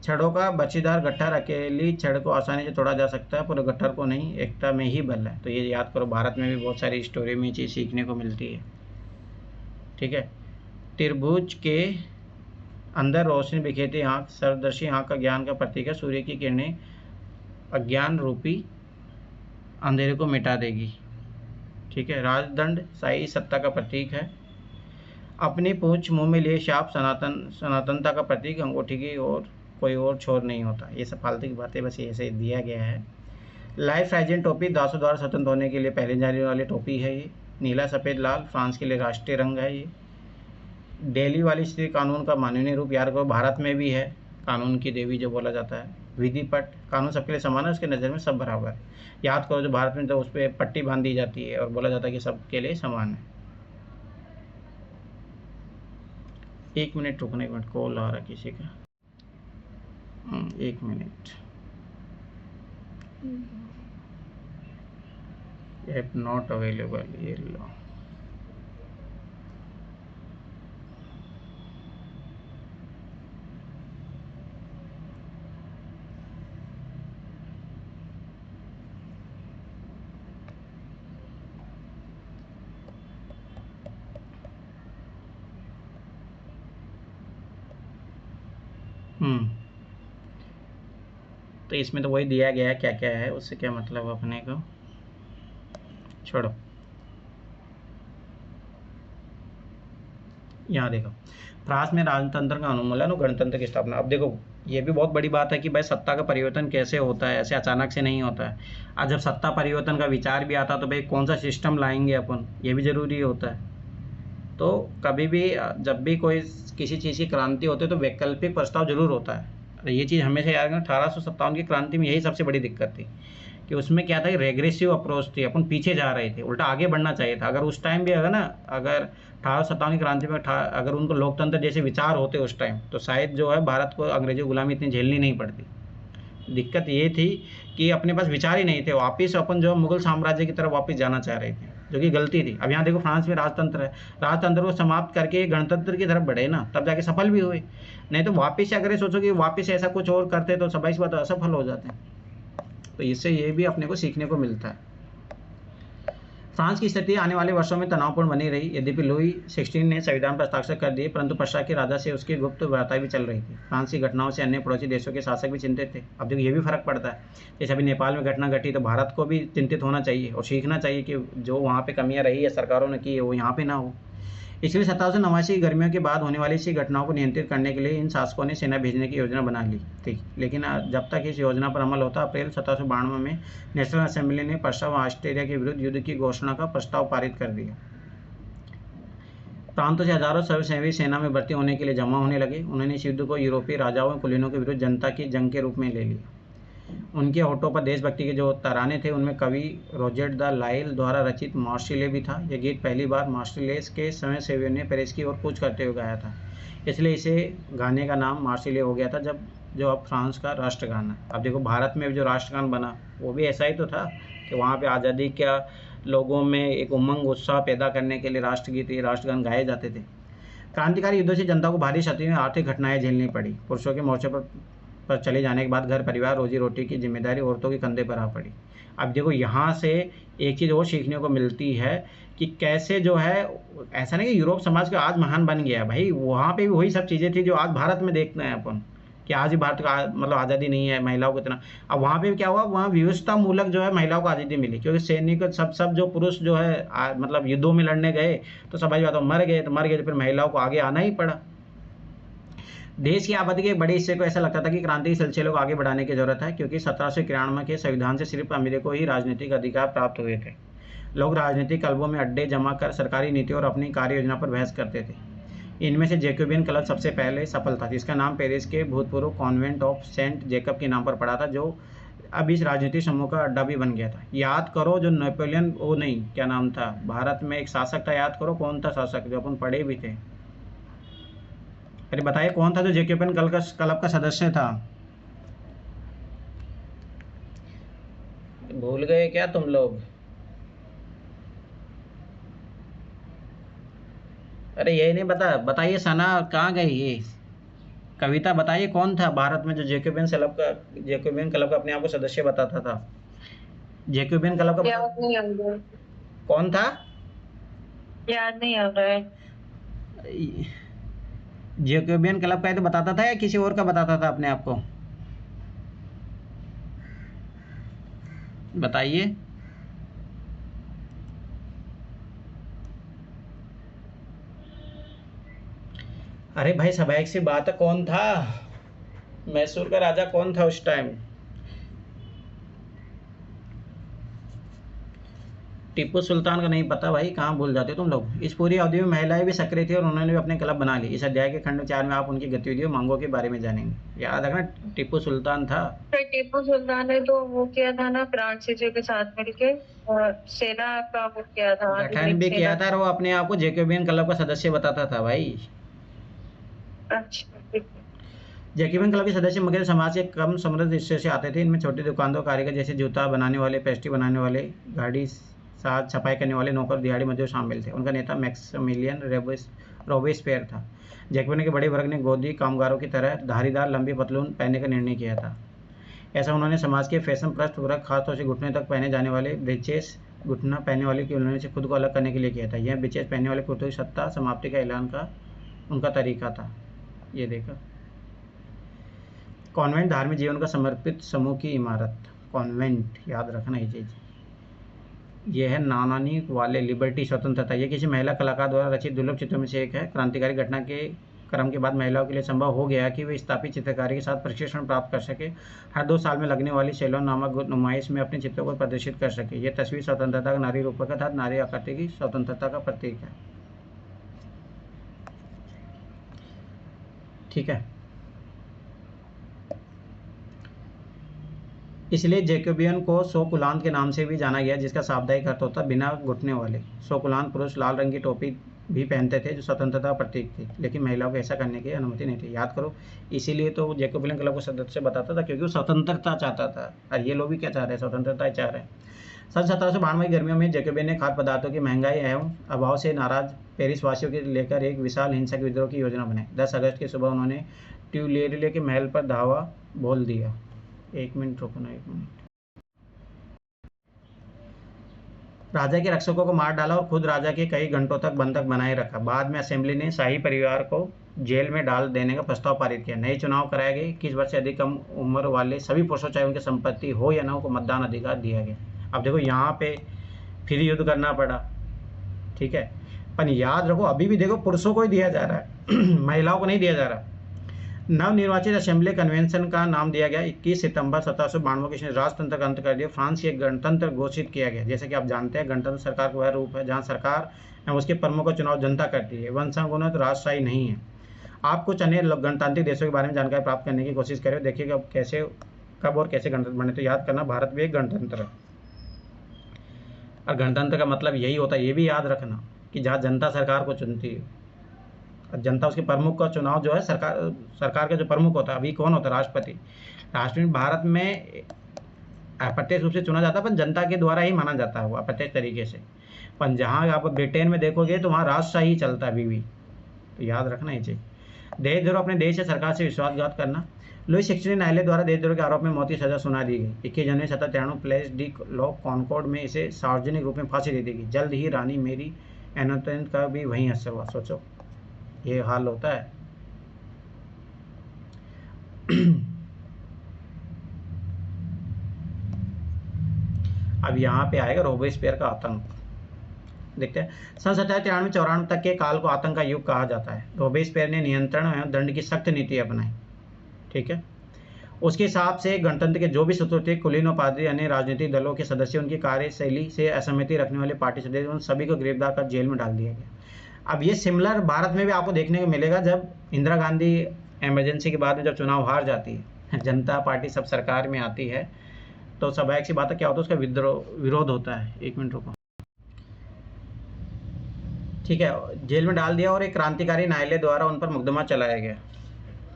छड़ों का बच्चीदार गट्ठर अकेली छड़ को आसानी से तोड़ा जा सकता है, पूरे गट्ठर को नहीं, एकता में ही बल है। तो ये याद करो, भारत में भी बहुत सारी स्टोरी में चीज़ सीखने को मिलती है। ठीक है। त्रिभुज के अंदर रोशनी बिखेरती आँख, सर्वदर्शी आँख का ज्ञान का प्रतीक है। सूर्य की किरणें अज्ञान रूपी अंधेरे को मिटा देगी। ठीक है। राजदंड शाही सत्ता का प्रतीक है। अपनी पूंछ मुंह में लिए शाप सनातनता का प्रतीक, अंगूठी की और कोई और छोर नहीं होता। ये सब फालतू की बातें बस ऐसे दिया गया है। लाइफ साइजेंट टोपी दासों द्वारा स्वतंत्र होने के लिए पहले जाने वाली टोपी है ये। नीला सफ़ेद लाल फ्रांस के लिए राष्ट्रीय रंग है ये। दिल्ली वाली स्त्री कानून का मानवीय रूप, यार को भारत में भी है कानून की देवी जो बोला जाता है। विधिपट कानून सबके लिए समान है, उसके नज़र में सब बराबर है। याद करो, जो भारत में तो उस पर पट्टी बांध दी जाती है और बोला जाता है कि सबके लिए समान है। 1 मिनट रुकना, 1 मिनट कॉल आ रहा है किसी का। 1 मिनट। ऐप नॉट अवेलेबल, ये लो। तो इसमें तो वही दिया गया है, क्या क्या है, उससे क्या मतलब अपने को, छोड़ो। यहाँ देखो, फ्रांस में राजतंत्र का उन्मूलन और गणतंत्र की स्थापना। अब देखो, ये भी बहुत बड़ी बात है कि भाई सत्ता का परिवर्तन कैसे होता है, ऐसे अचानक से नहीं होता है। आज जब सत्ता परिवर्तन का विचार भी आता है तो भाई कौन सा सिस्टम लाएंगे अपन, ये भी ज़रूरी होता है। तो कभी भी जब भी कोई किसी चीज़ की क्रांति होती है तो वैकल्पिक प्रस्ताव जरूर होता है। ये चीज़ हमेशा याद रखना। 1857 की क्रांति में यही सबसे बड़ी दिक्कत थी कि उसमें क्या था कि रेग्रेसिव अप्रोच थी, अपन पीछे जा रहे थे, उल्टा आगे बढ़ना चाहिए था। अगर उस टाइम भी अगर ना, अगर 1857 की क्रांति में अगर उनको लोकतंत्र जैसे विचार होते उस टाइम, तो शायद जो है भारत को अंग्रेजों की गुलामी इतनी झेलनी नहीं पड़ती। दिक्कत ये थी कि अपने पास विचार ही नहीं थे, वापिस अपन जो मुगल साम्राज्य की तरफ वापस जाना चाह रहे थे, जो कि गलती थी। अब यहाँ देखो, फ्रांस में राजतंत्र है, राजतंत्र को समाप्त करके गणतंत्र की तरफ बढ़े ना, तब जाके सफल भी हुए। नहीं तो वापिस अगर ये सोचो कि वापिस ऐसा कुछ और करते तो सबाई सी बात असफल हो जाते हैं। तो इससे ये भी अपने को सीखने को मिलता है। फ्रांस की स्थिति आने वाले वर्षों में तनावपूर्ण बनी रही। यद्यपि लुई 16 ने संविधान पर हस्ताक्षर कर दिए, परंतु पश्चात के राजा से उसकी गुप्त वार्ताएं भी चल रही थी। फ्रांस की घटनाओं से अन्य पड़ोसी देशों के शासक भी चिंतित थे। अब देखो, ये भी फर्क पड़ता है। जैसे अभी नेपाल में घटना घटी, तो भारत को भी चिंतित होना चाहिए और सीखना चाहिए कि जो वहाँ पे कमियाँ रही है सरकारों ने की है, वो यहाँ पे ना हो। इसलिए 1789 की गर्मियों के बाद होने वाली इसी घटनाओं को नियंत्रित करने के लिए इन शासकों ने सेना भेजने की योजना बना ली थी। लेकिन जब तक इस योजना पर अमल होता, अप्रैल 1792 में नेशनल असेंबली ने पश्चिम ऑस्ट्रेलिया के विरुद्ध युद्ध की घोषणा का प्रस्ताव पारित कर दिया। प्रांतों से हजारों स्वयंसेवी सेना में भर्ती होने के लिए जमा होने लगे। उन्होंने इस युद्ध को यूरोपीय राजाओं और कुलीनों के विरुद्ध जनता की जंग के रूप में ले लिया। उनके होठों पर देशभक्ति के जो तराने थे, उनमें कवि रोजेट द लाइल द्वारा रचित मार्सिले भी था। यह गीत पहली बार मार्सिलेस के स्वयंसेवियों ने पेरिस की ओर कूच करते हुए गाया था, इसलिए इसे गाने का नाम मार्सिले हो गया था, जब जो अब फ्रांस का राष्ट्रगान है। अब देखो, भारत में जो राष्ट्रगान बना वो भी ऐसा ही तो था कि वहाँ पे आज़ादी का लोगों में एक उमंग उत्साह पैदा करने के लिए राष्ट्रगीत, ये राष्ट्रगान गाए जाते थे। क्रांतिकारी युद्धों से जनता को भारी क्षति में आर्थिक घटनाएं झेलनी पड़ी। पुरुषों के मोर्चे पर चले जाने के बाद घर परिवार रोजी रोटी की जिम्मेदारी औरतों के कंधे पर आ पड़ी। अब देखो, यहाँ से एक चीज़ और सीखने को मिलती है कि कैसे जो है, ऐसा नहीं कि यूरोप समाज का आज महान बन गया भाई, वहाँ पे भी वही सब चीज़ें थी जो आज भारत में देखते हैं अपन, कि आज ही भारत का मतलब आज़ादी नहीं है, महिलाओं को इतना। अब वहाँ पे भी क्या हुआ, वहाँ व्यवस्था मूलक जो है महिलाओं को आज़ादी मिली, क्योंकि सैनिक सब जो पुरुष जो है मतलब युद्धों में लड़ने गए तो सभी बात मर गए, तो मर गए तो फिर महिलाओं को आगे आना ही पड़ा। देश की आबादी के एक बड़े हिस्से को ऐसा लगता था कि क्रांति के सिलसिले को आगे बढ़ाने की जरूरत है, क्योंकि 1793 के संविधान से सिर्फ अमीरों को ही राजनीतिक अधिकार प्राप्त हुए थे। लोग राजनीतिक क्लबों में अड्डे जमा कर सरकारी नीतियों और अपनी कार्य योजना पर बहस करते थे। इनमें से जैकोबियन क्लब सबसे पहले सफल था, जिसका नाम पेरिस के भूतपूर्व कॉन्वेंट ऑफ सेंट जेकब के नाम पर पड़ा था, जो अब इस राजनीतिक समूह का अड्डा भी बन गया था। याद करो, जो नेपोलियन, वो नहीं, क्या नाम था, भारत में एक शासक था, याद करो कौन था शासक, जो अपन पढ़े भी थे। अरे बताइए कौन था जो जैकोबियन क्लब का सदस्य था? भूल गए क्या तुम लोग? अरे यही नहीं बता, बताइए सना कहाँ गई ये? कविता बताइए कौन था भारत में जो जैकोबियन क्लब का अपने आप को सदस्य बताता था? जैकोबियन क्लब का याद नहीं आ रहा है। कौन था? याद नहीं आ रहा है। जैकोबियन क्लब का ही तो बताता था या किसी और का बताता था अपने आप को? बताइए। अरे भाई स्वाभाविक सी बात है, कौन था? मैसूर का राजा कौन था उस टाइम? टीपू सुल्तान का नहीं पता भाई, कहाँ भूल जाते हो तुम लोग। इस पूरी अवधि में महिलाएं भी सक्रिय थी और उन्होंने भी अपने क्लब बना लिए। इस अध्याय के खंड 4 में आप उनकी गतिविधियों मांगों के बारे में जानेंगे। याद रखना टीपू सुल्तान था। फिर टीपू सुल्तान ने तो वो किया था ना फ्रांसीसी जी के साथ मिलके, सेना का वो किया था, गठन भी किया था और वो अपने आप को जैकोबियन क्लब का सदस्य बताता था भाई। अच्छा ठीक है। जैकोबियन क्लब के सदस्य मुख्य समाज के कम समृद्ध हिस्से से आते थे। इनमें छोटे दुकानदार, कारीगर जैसे जूता बनाने वाले, पेस्ट्री बनाने वाले, गाड़ी साथ सफाई करने वाले, नौकर, दिहाड़ी मजदूर शामिल थे। उनका नेता मैक्सिमिलियन रोबेस्पियर था। जैकोबियन के बड़े वर्ग ने गोदी कामगारों की तरह धारीदार लंबी पतलून पहनने का निर्णय किया था। ऐसा उन्होंने समाज के फैशन पृष्ठभूमि, खासतौर से घुटने तक पहने जाने वाले ब्रीचेस, घुटना पहनने वाले की उन्होंने से खुद को अलग करने के लिए किया था। यह ब्रीचेस पहनने वाले पुरुषों की सत्ता समाप्ति का ऐलान का उनका तरीका था। ये देखा। कॉन्वेंट धार्मिक जीवन का समर्पित समूह की इमारत। कॉन्वेंट याद रखना ये चीज़। यह है नानानी वाले लिबर्टी स्वतंत्रता। यह किसी महिला कलाकार द्वारा रचित दुर्लभ चित्रों में से एक है। क्रांतिकारी घटना के क्रम के बाद महिलाओं के लिए संभव हो गया कि वे स्थापित चित्रकारी के साथ प्रशिक्षण प्राप्त कर सके। हर 2 साल में लगने वाली सेलोन नामक नुमाइश में अपने चित्रों को प्रदर्शित कर सके। यह तस्वीर स्वतंत्रता का नारी रूपक अर्थात नारी आकृति की स्वतंत्रता का प्रतीक है। ठीक है। इसलिए जैकोबियन को सोकुलांत के नाम से भी जाना गया, जिसका शाब्दिक अर्थ होता बिना घुटने वाले। सोकुलांत पुरुष लाल रंग की टोपी भी पहनते थे जो स्वतंत्रता का प्रतीक थी, लेकिन महिलाओं को ऐसा करने की अनुमति नहीं थी। याद करो, इसीलिए तो जैकोबियन क्लब को सदस्य बताता था, क्योंकि वो स्वतंत्रता चाहता था। और ये लोग भी क्या चाह रहे हैं? स्वतंत्रता ही चाह रहे हैं। सन 1792 की गर्मियों में जैकोबियन ने खाद्य पदार्थों की महंगाई एवं अभाव से नाराज पेरिस वासियों के लेकर एक विशाल हिंसक विद्रोह की योजना बनाई। 10 अगस्त की सुबह उन्होंने ट्यूलेरिए के महल पर धावा बोल दिया। 1 मिनट रुकना, 1 मिनट। राजा के रक्षकों को मार डाला और खुद राजा के कई घंटों तक बंधक बनाए रखा। बाद में असेंबली ने शाही परिवार को जेल में डाल देने का प्रस्ताव पारित किया। नए चुनाव कराए गए। 21 वर्ष से अधिक कम उम्र वाले सभी पुरुषों, चाहे उनकी संपत्ति हो या ना हो, को मतदान अधिकार दिया गया। अब देखो यहाँ पे फिर युद्ध करना पड़ा, ठीक है। पर याद रखो अभी भी देखो पुरुषों को ही दिया जा रहा है महिलाओं को नहीं दिया जा रहा। नवनिर्वाचित असेंबली कन्वेंशन का नाम दिया गया। 21 सितंबर 1792 को राजतंत्र का अंत कर दिया। फ्रांस की गणतंत्र घोषित किया गया। जैसे कि आप जानते हैं, गणतंत्र सरकार का वह रूप है जहां सरकार एवं उसके प्रमुख का चुनाव जनता करती है। वंशानुगत राजशाही नहीं है। आप कुछ अन्य गणतांत्रिक देशों के बारे में जानकारी प्राप्त करने की कोशिश करें, देखिएगा कैसे, कब और कैसे गणतंत्र बने। तो याद करना, भारत भी एक गणतंत्र है। और गणतंत्र का मतलब यही होता है, ये भी याद रखना, कि जहाँ जनता सरकार को चुनती है और जनता उसके प्रमुख का चुनाव जो है, सरकार का जो प्रमुख होता है, अभी कौन होता है? राष्ट्रपति। राष्ट्रपति भारत में अप्रत्यक्ष रूप से चुना जाता है, पर जनता के द्वारा ही माना जाता है वो अप्रत्यक्ष तरीके से। पर जहाँ आप ब्रिटेन में देखोगे तो वहाँ राजशाही चलता है अभी भी। तो याद रखना ये चीज़। देशद्रोह, अपने देश या सरकार से विश्वासघात करना। लुई 16 न्यायालय द्वारा देशद्रोह के आरोप में मौत की सजा सुना दी गई। 21 जनवरी 1793 प्लेस डी लॉ कॉनकॉर्ड में इसे सार्वजनिक रूप में फांसी दे दी गई। जल्द ही रानी मेरी एंटोइनेट का भी वहीं असर हुआ। सोचो ये हाल होता है अब यहाँ पे आएगा रोबेस्पियर का आतंक। देखते हैं। सन 1793-94 तक के काल को आतंक का युग कहा जाता है। रोबेस्पियर ने नियंत्रण एवं दंड की सख्त नीति अपनाई, ठीक है। उसके हिसाब से गणतंत्र के जो भी सदस्य थे, कुलीन और पादरी, अन्य राजनीतिक दलों के सदस्य, उनकी कार्यशैली से असहमति रखने वाले पार्टी सदस्य, उन सभी को गिरफ्तार कर जेल में डाल दिया गया। अब ये सिमिलर भारत में भी आपको देखने को मिलेगा। जब इंदिरा गांधी इमरजेंसी के बाद में जब चुनाव हार जाती है, जनता पार्टी सब सरकार में आती है, तो स्वाभाविक सी बात है, क्या होता है, उसका विरोध होता है। 1 मिनट रुको, ठीक है। जेल में डाल दिया और एक क्रांतिकारी न्यायालय द्वारा उन पर मुकदमा चलाया गया,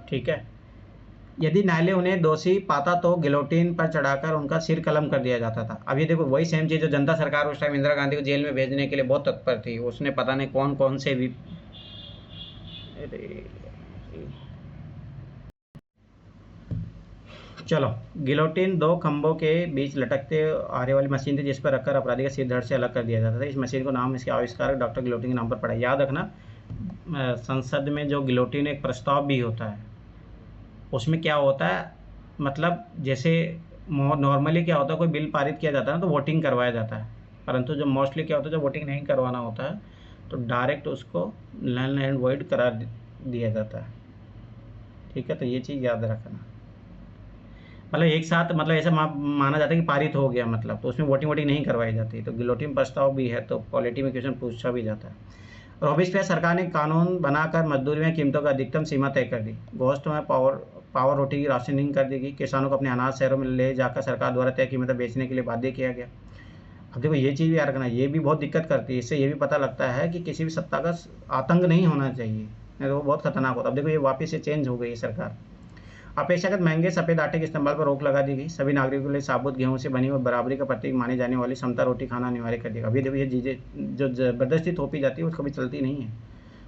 ठीक है। यदि न्यायालय उन्हें दोषी पाता तो गिलोटिन पर चढ़ाकर उनका सिर कलम कर दिया जाता था। अब ये देखो वही सेम चीज़ जो जनता सरकार उस टाइम इंदिरा गांधी को जेल में भेजने के लिए बहुत तत्पर थी। उसने पता नहीं कौन कौन से भी चलो, गिलोटिन दो खंभों के बीच लटकते आरे वाली मशीन थी जिस पर रखकर अपराधी का सिर धड़ से अलग कर दिया जाता था। इस मशीन को नाम इसके आविष्कारक डॉक्टर गिलोटिन के नाम पर पड़ा। याद रखना, संसद में जो गिलोटिन एक प्रस्ताव भी होता है, उसमें क्या होता है, मतलब जैसे नॉर्मली क्या होता है, कोई बिल पारित किया जाता है ना तो वोटिंग करवाया जाता है, परंतु जो मोस्टली क्या होता है, जब वोटिंग नहीं करवाना होता है तो डायरेक्ट उसको नल एंड वॉइड करार दिया जाता है। ठीक है, तो ये चीज़ याद रखना। मतलब एक साथ, मतलब ऐसा माना जाता है कि पारित हो गया, मतलब तो उसमें वोटिंग नहीं करवाई जाती। तो गिलोटिन प्रस्ताव भी है तो पॉलिटी में क्वेश्चन पूछा भी जाता है। रोबिस्पियर सरकार ने कानून बनाकर मजदूरी में कीमतों का अधिकतम सीमा तय कर दी। गोश्त में पावर रोटी की राशनिंग कर दी गई। किसानों को अपने अनाज शहरों में ले जाकर सरकार द्वारा तय कीमतें बेचने के लिए बाध्य किया गया। अब देखो ये चीज़ भी याद रखना, ये भी बहुत दिक्कत करती है। इससे ये भी पता लगता है कि किसी भी सत्ता का आतंक नहीं होना चाहिए, नहीं तो वो बहुत खतरनाक होता है। अब देखो ये वापस से चेंज हो गई सरकार। अपेक्षाकृत महंगे सफ़ेद आटे के इस्तेमाल पर रोक लगा दी गई। सभी नागरिकों के लिए साबुत गेहूं से बनी और बराबरी का प्रतीक मानी जाने वाली समता रोटी खाना अनिवार्य कर दिया। अभी देखो ये चीज़ें जो ज़बरदस्ती थोपी जाती है वो कभी चलती नहीं है।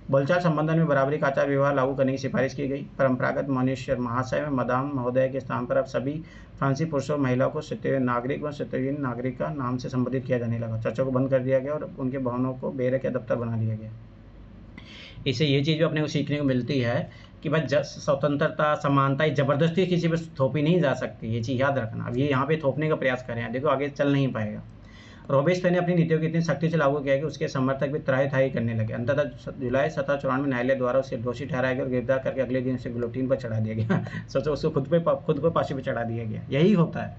बोलचाल संबंधन में बराबरी का आचार व्यवहार लागू करने की सिफारिश की गई। परंपरागत मनुष्य महाशय में मदाम महोदय के स्थान पर अब सभी फ्रांसीसी पुरुषों और महिलाओं को सत्यवीन नागरिक व सत्यवीन नागरिका नाम से संबोधित किया जाने लगा। चर्चों को बंद कर दिया गया और उनके भवनों को बेरे के दफ्तर बना दिया गया। इससे ये चीज़ भी अपने को सीखने को मिलती है कि भाई स्वतंत्रता समानता ज़बरदस्ती किसी पर थोपी नहीं जा सकती। ये चीज़ याद रखना। अब ये यहाँ पे थोपने का प्रयास कर रहे हैं, देखो आगे चल नहीं पाएगा। रोबेस्पियर ने अपनी नीतियों को इतनी सख्ती से लागू किया कि उसके समर्थक भी त्राहि करने लगे। अंततः जुलाई 1794 में न्यायालय द्वारा उसे दोषी ठहराया गया और गिरफ्तार करके अगले दिन उसे गिलोटिन पर चढ़ा दिया गया। सोचो, उसको खुद को फांसी पर चढ़ा दिया गया। यही होता है,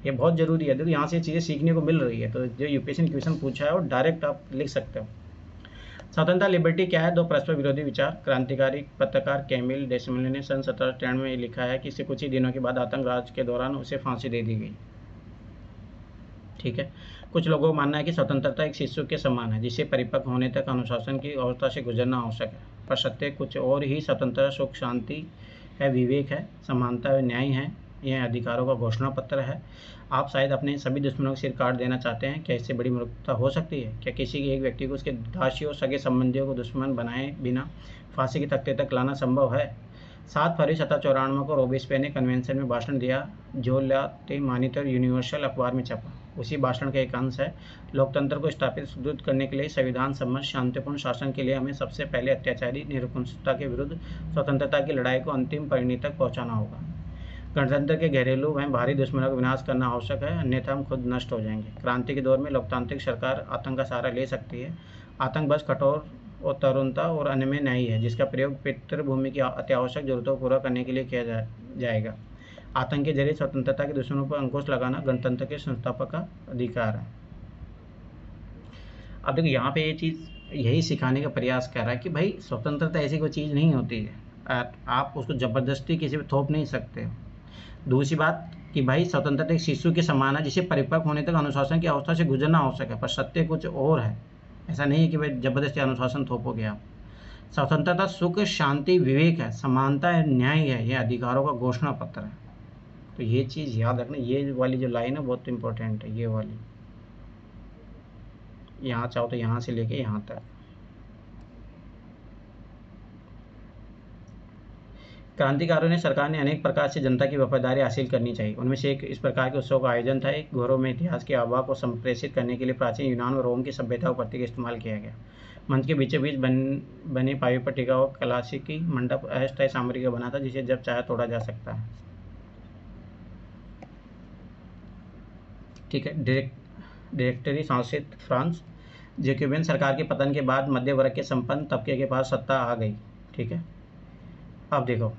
ये बहुत ज़रूरी है। देखो यहाँ से चीज़ें सीखने को मिल रही है। तो जो यूपीएससी ने क्वेश्चन पूछा है वो डायरेक्ट आप लिख सकते हो। स्वतंत्रता लिबर्टी क्या है? दो परस्पर विरोधी विचार। क्रांतिकारी पत्रकार कैमिल डेसिमले ने सन 1793 में लिखा है कि इससे कुछ ही दिनों के बाद आतंक राज के दौरान उसे फांसी दे दी गई। ठीक है, कुछ लोगों को मानना है कि स्वतंत्रता एक शिशु के समान है जिसे परिपक्व होने तक अनुशासन की अवस्था से गुजरना आवश्यक है, पर सत्य कुछ और ही। स्वतंत्रता सुख शांति है, विवेक है, समानता व न्याय है, यह अधिकारों का घोषणा पत्र है। आप शायद अपने सभी दुश्मनों को सिर काट देना चाहते हैं। क्या इससे बड़ी मूर्खता हो सकती है? क्या किसी एक व्यक्ति को उसके दासियों सगे संबंधियों को दुश्मन बनाए बिना फांसी के तख्ते तक लाना संभव है? 7 फरवरी 1794 को रोबेस्पियर ने कन्वेंशन में भाषण दिया जो ला ते मॉनिटर यूनिवर्सल अखबार में छपा। उसी भाषण का एक अंश है, लोकतंत्र को स्थापित सुदृढ़ करने के लिए संविधान सम्मत शांतिपूर्ण शासन के लिए हमें सबसे पहले अत्याचारी निरंकुशता के विरुद्ध स्वतंत्रता की लड़ाई को अंतिम परिणति तक पहुंचाना होगा। गणतंत्र के घरेलू व भारी दुश्मनों का विनाश करना आवश्यक है, अन्यथा हम खुद नष्ट हो जाएंगे। क्रांति के दौर में लोकतांत्रिक सरकार आतंक का सहारा ले सकती है। आतंक बस कठोर और तरुणता और अन्य में नहीं है जिसका प्रयोग पितृभूमि की अत्यावश्यक जरूरतों को पूरा करने के लिए किया जाएगा। आतंक के जरिए स्वतंत्रता के दुश्मनों पर अंकुश लगाना गणतंत्र के संस्थापक का अधिकार है। अब देखो यहाँ पे ये चीज़ यही सिखाने का प्रयास कर रहा है कि भाई स्वतंत्रता ऐसी कोई चीज़ नहीं होती है, आप उसको ज़बरदस्ती किसी पर थोप नहीं सकते हो। दूसरी बात कि भाई स्वतंत्रता एक शिशु के समान है जिसे परिपक्व होने तक अनुशासन की अवस्था से गुजरना आवश्यक है, पर सत्य कुछ और है। ऐसा नहीं है कि भाई जबरदस्ती अनुशासन थोपोगे आप। स्वतंत्रता सुख शांति विवेक है, समानता है, न्याय है, यह अधिकारों का घोषणा पत्र है। तो ये चीज़ याद रखना, ये वाली जो लाइन है बहुत इंपॉर्टेंट है। ये वाली यहाँ चाहो तो यहाँ से लेके यहाँ तक। क्रांतिकारियों ने सरकार ने अनेक प्रकार से जनता की वफादारी हासिल करनी चाहिए। उनमें से एक इस प्रकार के उत्सव का आयोजन था। एक घरों में इतिहास के आभा को संप्रेषित करने के लिए प्राचीन यूनान और रोम की सभ्यता और प्रतीक इस्तेमाल किया गया। मंच के बीचों बीच बने पावे पर टिका हुआ क्लासिकी मंडप अस्थायी सामग्री का बना था जिसे जब चाहे तोड़ा जा सकता है। ठीक है, डायरेक्टरी शासित फ्रांस। जैकोबियन सरकार के पतन के बाद मध्य वर्ग के संपन्न तबके के पास सत्ता आ गई। ठीक है, अब देखो,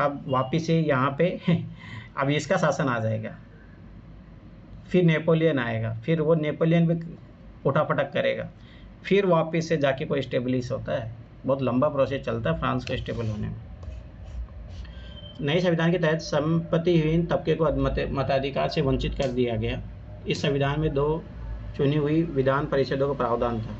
अब वापिस से यहाँ पे अब इसका शासन आ जाएगा, फिर नेपोलियन आएगा, फिर वो नेपोलियन भी उठापटक करेगा, फिर वापिस से जाके कोई स्टेबलिश होता है। बहुत लंबा प्रोसेस चलता है फ्रांस को स्टेबल होने में। नए संविधान के तहत संपत्तिहीन तबके को मताधिकार से वंचित कर दिया गया। इस संविधान में 2 चुनी हुई विधान परिषदों का प्रावधान था।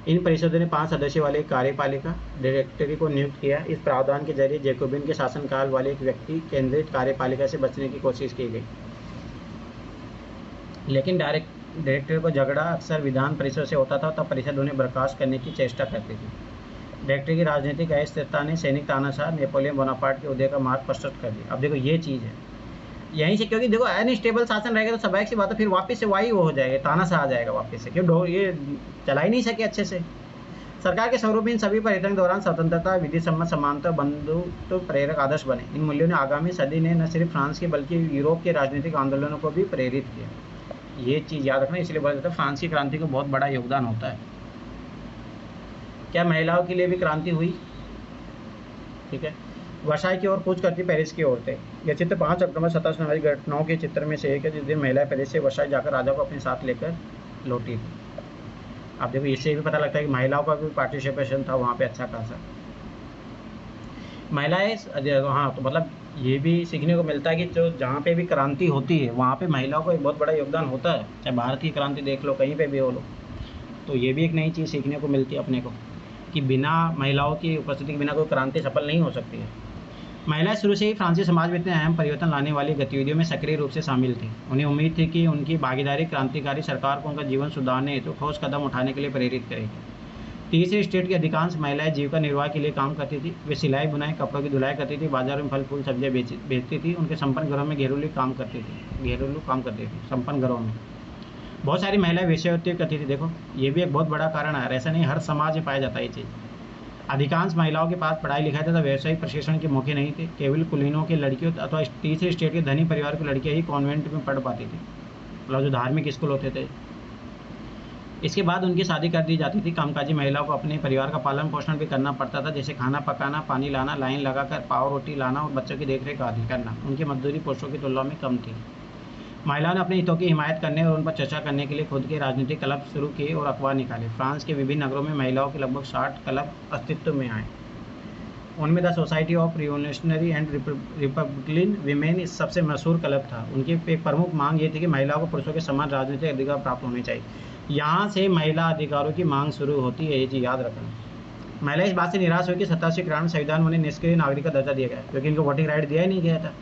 इन परिषदों ने 5 सदस्य वाले एक कार्यपालिका डायरेक्टरी को नियुक्त किया। इस प्रावधान के जरिए जैकोबिन के शासनकाल वाले एक व्यक्ति केंद्रित कार्यपालिका से बचने की कोशिश की गई, लेकिन डायरेक्टर को झगड़ा अक्सर विधान परिषद से होता था, तब परिषद उन्हें बर्खास्त करने की चेष्टा करती थी। डायरेक्टरी की राजनीतिक अस्थिरता ने सैनिक तानाशाह नेपोलियन बोनापार्ट के उदय का मार्ग प्रशस्त कर दिया। अब देखो ये चीज़ है, यहीं से, क्योंकि देखो अनस्टेबल शासन रहेगा तो स्वाभाविक सी बात है फिर वापस से वही वो हो जाएगा, तानाशाह आ जाएगा वापस से, क्यों ये चला ही नहीं सके अच्छे से। सरकार के स्वरूप इन सभी परिवर्तन के दौरान स्वतंत्रता, विधि सम्मत समानता, बंधुत्व प्रेरक आदर्श बने। इन मूल्यों ने आगामी सदी ने न सिर्फ फ्रांस के बल्कि यूरोप के राजनीतिक आंदोलनों को भी प्रेरित किया। ये चीज़ याद रखना, इसलिए बोला जाता है फ्रांस की क्रांति को बहुत बड़ा योगदान होता है। क्या महिलाओं के लिए भी क्रांति हुई? ठीक है। वर्साई की ओर कूच करती पेरिस की औरतें। यह चित्र 5 अक्टूबर 1790 घटनाओं के चित्र में से एक है, जिस दिन महिलाएं पेरिस से वर्साई जाकर राजा को अपने साथ लेकर लौटी थी। आप देखो इससे भी पता लगता है कि महिलाओं का भी पार्टिसिपेशन था वहाँ पे अच्छा खासा। महिलाएं, हाँ, तो मतलब ये भी सीखने को मिलता है कि जो जहाँ पे भी क्रांति होती है वहाँ पे महिलाओं का एक बहुत बड़ा योगदान होता है। चाहे भारत की क्रांति देख लो, कहीं पे भी हो लो, तो ये भी एक नई चीज़ सीखने को मिलती है अपने को कि बिना महिलाओं की उपस्थिति के बिना कोई क्रांति सफल नहीं हो सकती है। महिलाएं शुरू से ही फ्रांसीसी समाज में इतने अहम परिवर्तन लाने वाली गतिविधियों में सक्रिय रूप से शामिल थी। उन्हें उम्मीद थी कि उनकी भागीदारी क्रांतिकारी सरकार को उनका जीवन सुधारने हेतु ठोस कदम उठाने के लिए प्रेरित करेगी। तीसरे स्टेट की अधिकांश महिलाएं जीविका निर्वाह के लिए काम करती थी। वे सिलाई बुनाई, कपड़ों की धुलाई करती थी, बाजारों में फल फूल सब्जियां बेचती थी। उनके संपन्न घरों में घरेलू काम करती थी संपन्न घरों में। बहुत सारी महिलाएं वेश्यावृत्ति करती थी। देखो ये भी एक बहुत बड़ा कारण है, ऐसा नहीं हर समाज में पाया जाता है ये चीज़। अधिकांश महिलाओं के पास पढ़ाई लिखाई तथा व्यवसायिक प्रशिक्षण के मौके नहीं थे। केवल कुलीनों की लड़कियों अथवा तीसरे स्टेट के धनी परिवार की लड़कियां ही कॉन्वेंट में पढ़ पाती थी, मतलब जो धार्मिक स्कूल होते थे। इसके बाद उनकी शादी कर दी जाती थी। कामकाजी महिलाओं को अपने परिवार का पालन पोषण भी करना पड़ता था, जैसे खाना पकाना, पानी लाना, लाइन लगाकर पाव रोटी लाना और बच्चों की देखरेख आदि करना। उनकी मजदूरी पुरुषों की तुलना में कम थी। महिलाओं ने अपने हितों की हिमायत करने और उन पर चर्चा करने के लिए खुद के राजनीतिक क्लब शुरू किए और अखबार निकाले। फ्रांस के विभिन्न नगरों में महिलाओं के लगभग 60 क्लब अस्तित्व में आए। उनमें the society of revolutionary and Republican women सबसे मशहूर क्लब था। उनकी एक प्रमुख मांग ये थी कि महिलाओं को पुरुषों के समान राजनीतिक अधिकार प्राप्त होने चाहिए। यहाँ से महिला अधिकारों की मांग शुरू होती है, ये चीज़ याद रखना। महिला इस बात से निराश हुई कि 87 के कारण संविधान में उन्हें निष्क्रिय नागरिक का दर्जा दिया गया, क्योंकि इनको वोटिंग राइट दिया ही नहीं गया था।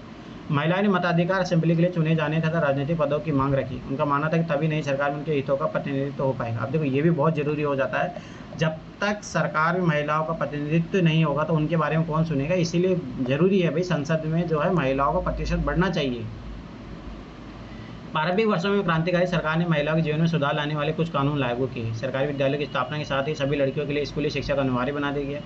महिलाओं ने मताधिकार, असेंबली के लिए चुने जाने तथा राजनीतिक पदों की मांग रखी। उनका मानना था कि तभी नई सरकार में उनके हितों का प्रतिनिधित्व हो पाएगा। अब देखो ये भी बहुत जरूरी हो जाता है, जब तक सरकार में महिलाओं का प्रतिनिधित्व नहीं होगा तो उनके बारे में कौन सुनेगा। इसीलिए जरूरी है भाई संसद में जो है महिलाओं का प्रतिशत बढ़ना चाहिए। प्रारंभिक वर्षों में क्रांतिकारी सरकार ने महिलाओं के जीवन में सुधार लाने वाले कुछ कानून लागू किए। सरकारी विद्यालयों की स्थापना के साथ ही सभी लड़कियों के लिए स्कूली शिक्षा का अनिवार्य बना दिया गया।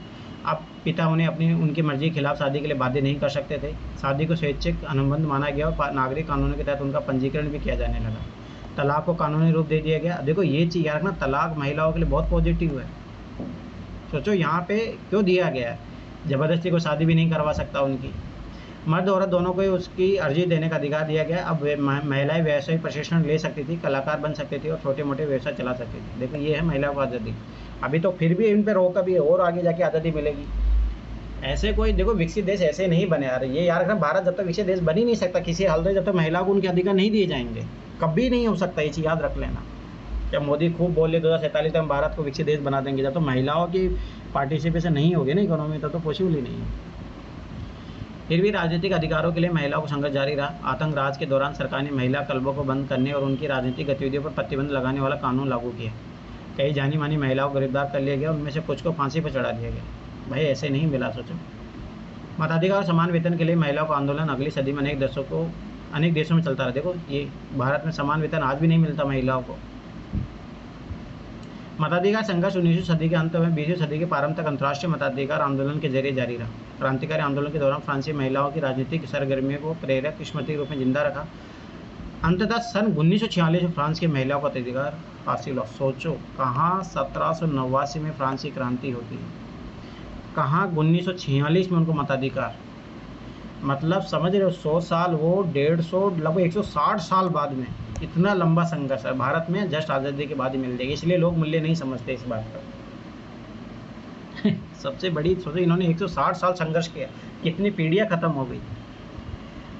अब पिता उन्हें उनकी मर्जी के खिलाफ शादी के लिए बाध्य नहीं कर सकते थे। शादी को स्वैच्छिक अनुबंध माना गया और नागरिक कानूनों के तहत उनका पंजीकरण भी किया जाने लगा। तलाक को कानूनी रूप दे दिया गया। देखो ये चीज़ याद रखना, तलाक महिलाओं के लिए बहुत पॉजिटिव है। सोचो यहाँ पे क्यों दिया गया है, ज़बरदस्ती को शादी भी नहीं करवा सकता उनकी। मर्द औरत दोनों को उसकी अर्जी देने का अधिकार दिया गया। अब महिलाएं व्यवसायिक प्रशिक्षण ले सकती थी, कलाकार बन सकती थी और छोटे मोटे व्यवसाय चला सकती थी। देखो ये है महिलाओं को आज़ादी। अभी तो फिर भी इन पर रोक अभी और आगे जाके आज़ादी मिलेगी। ऐसे कोई देखो विकसित देश ऐसे नहीं बने आ रहे। ये याद रखना, भारत जब तक विकसित देश बन ही नहीं सकता किसी हाल में जब तक महिलाओं को उनके अधिकार नहीं दिए जाएंगे, कभी नहीं हो सकता। ये चीज़ याद रख लेना। जब मोदी खूब बोले 2047 तक हम भारत को विकसित देश बना देंगे, जब तो महिलाओं की पार्टिसिपेशन नहीं होगी ना इकोनॉमी, तब तो पॉसिबल ही नहीं है। फिर भी राजनीतिक अधिकारों के लिए महिलाओं को संघर्ष जारी रहा। आतंक राज के दौरान सरकार ने महिला क्लबों को बंद करने और उनकी राजनीतिक गतिविधियों पर प्रतिबंध लगाने वाला कानून लागू किया। कई जानी मानी महिलाओं को गिरफ्तार कर लिया गया, उनमें से कुछ को फांसी पर चढ़ा दिया गया। भाई ऐसे नहीं मिला। सोचो, मताधिकार और समान वेतन के लिए महिलाओं का आंदोलन अगली सदी में अनेक देशों में चलता रहा। देखो ये भारत में समान वेतन आज भी नहीं मिलता महिलाओं को। मताधिकार संघर्ष 19वीं सदी के अंत में 20वीं सदी के प्रारंभ तक अंतर्राष्ट्रीय मताधिकार आंदोलन के जरिए जारी रहा। क्रांतिकारी आंदोलन के दौरान फ्रांसीसी महिलाओं की राजनीतिक सरगर्मियों को प्रेरक स्मृति रूप में जिंदा रखा। अंततः सन 1946 में फ्रांस की महिलाओं का अधिकार हासिल हुआ। सोचो कहाँ 1789 में फ्रांस की क्रांति होती है, कहाँ 1946 में उनको मताधिकार। मतलब समझ रहे हो, 100 साल वो 150 लगभग 160 साल बाद में इतना लंबा संघर्ष है। भारत में जस्ट आज़ादी के बाद ही मिल जाएगी, इसलिए लोग मूल्य नहीं समझते इस बात का। सबसे बड़ी सोचो, इन्होंने 160 साल संघर्ष किया, कितनी पीढ़ियाँ खत्म हो गई।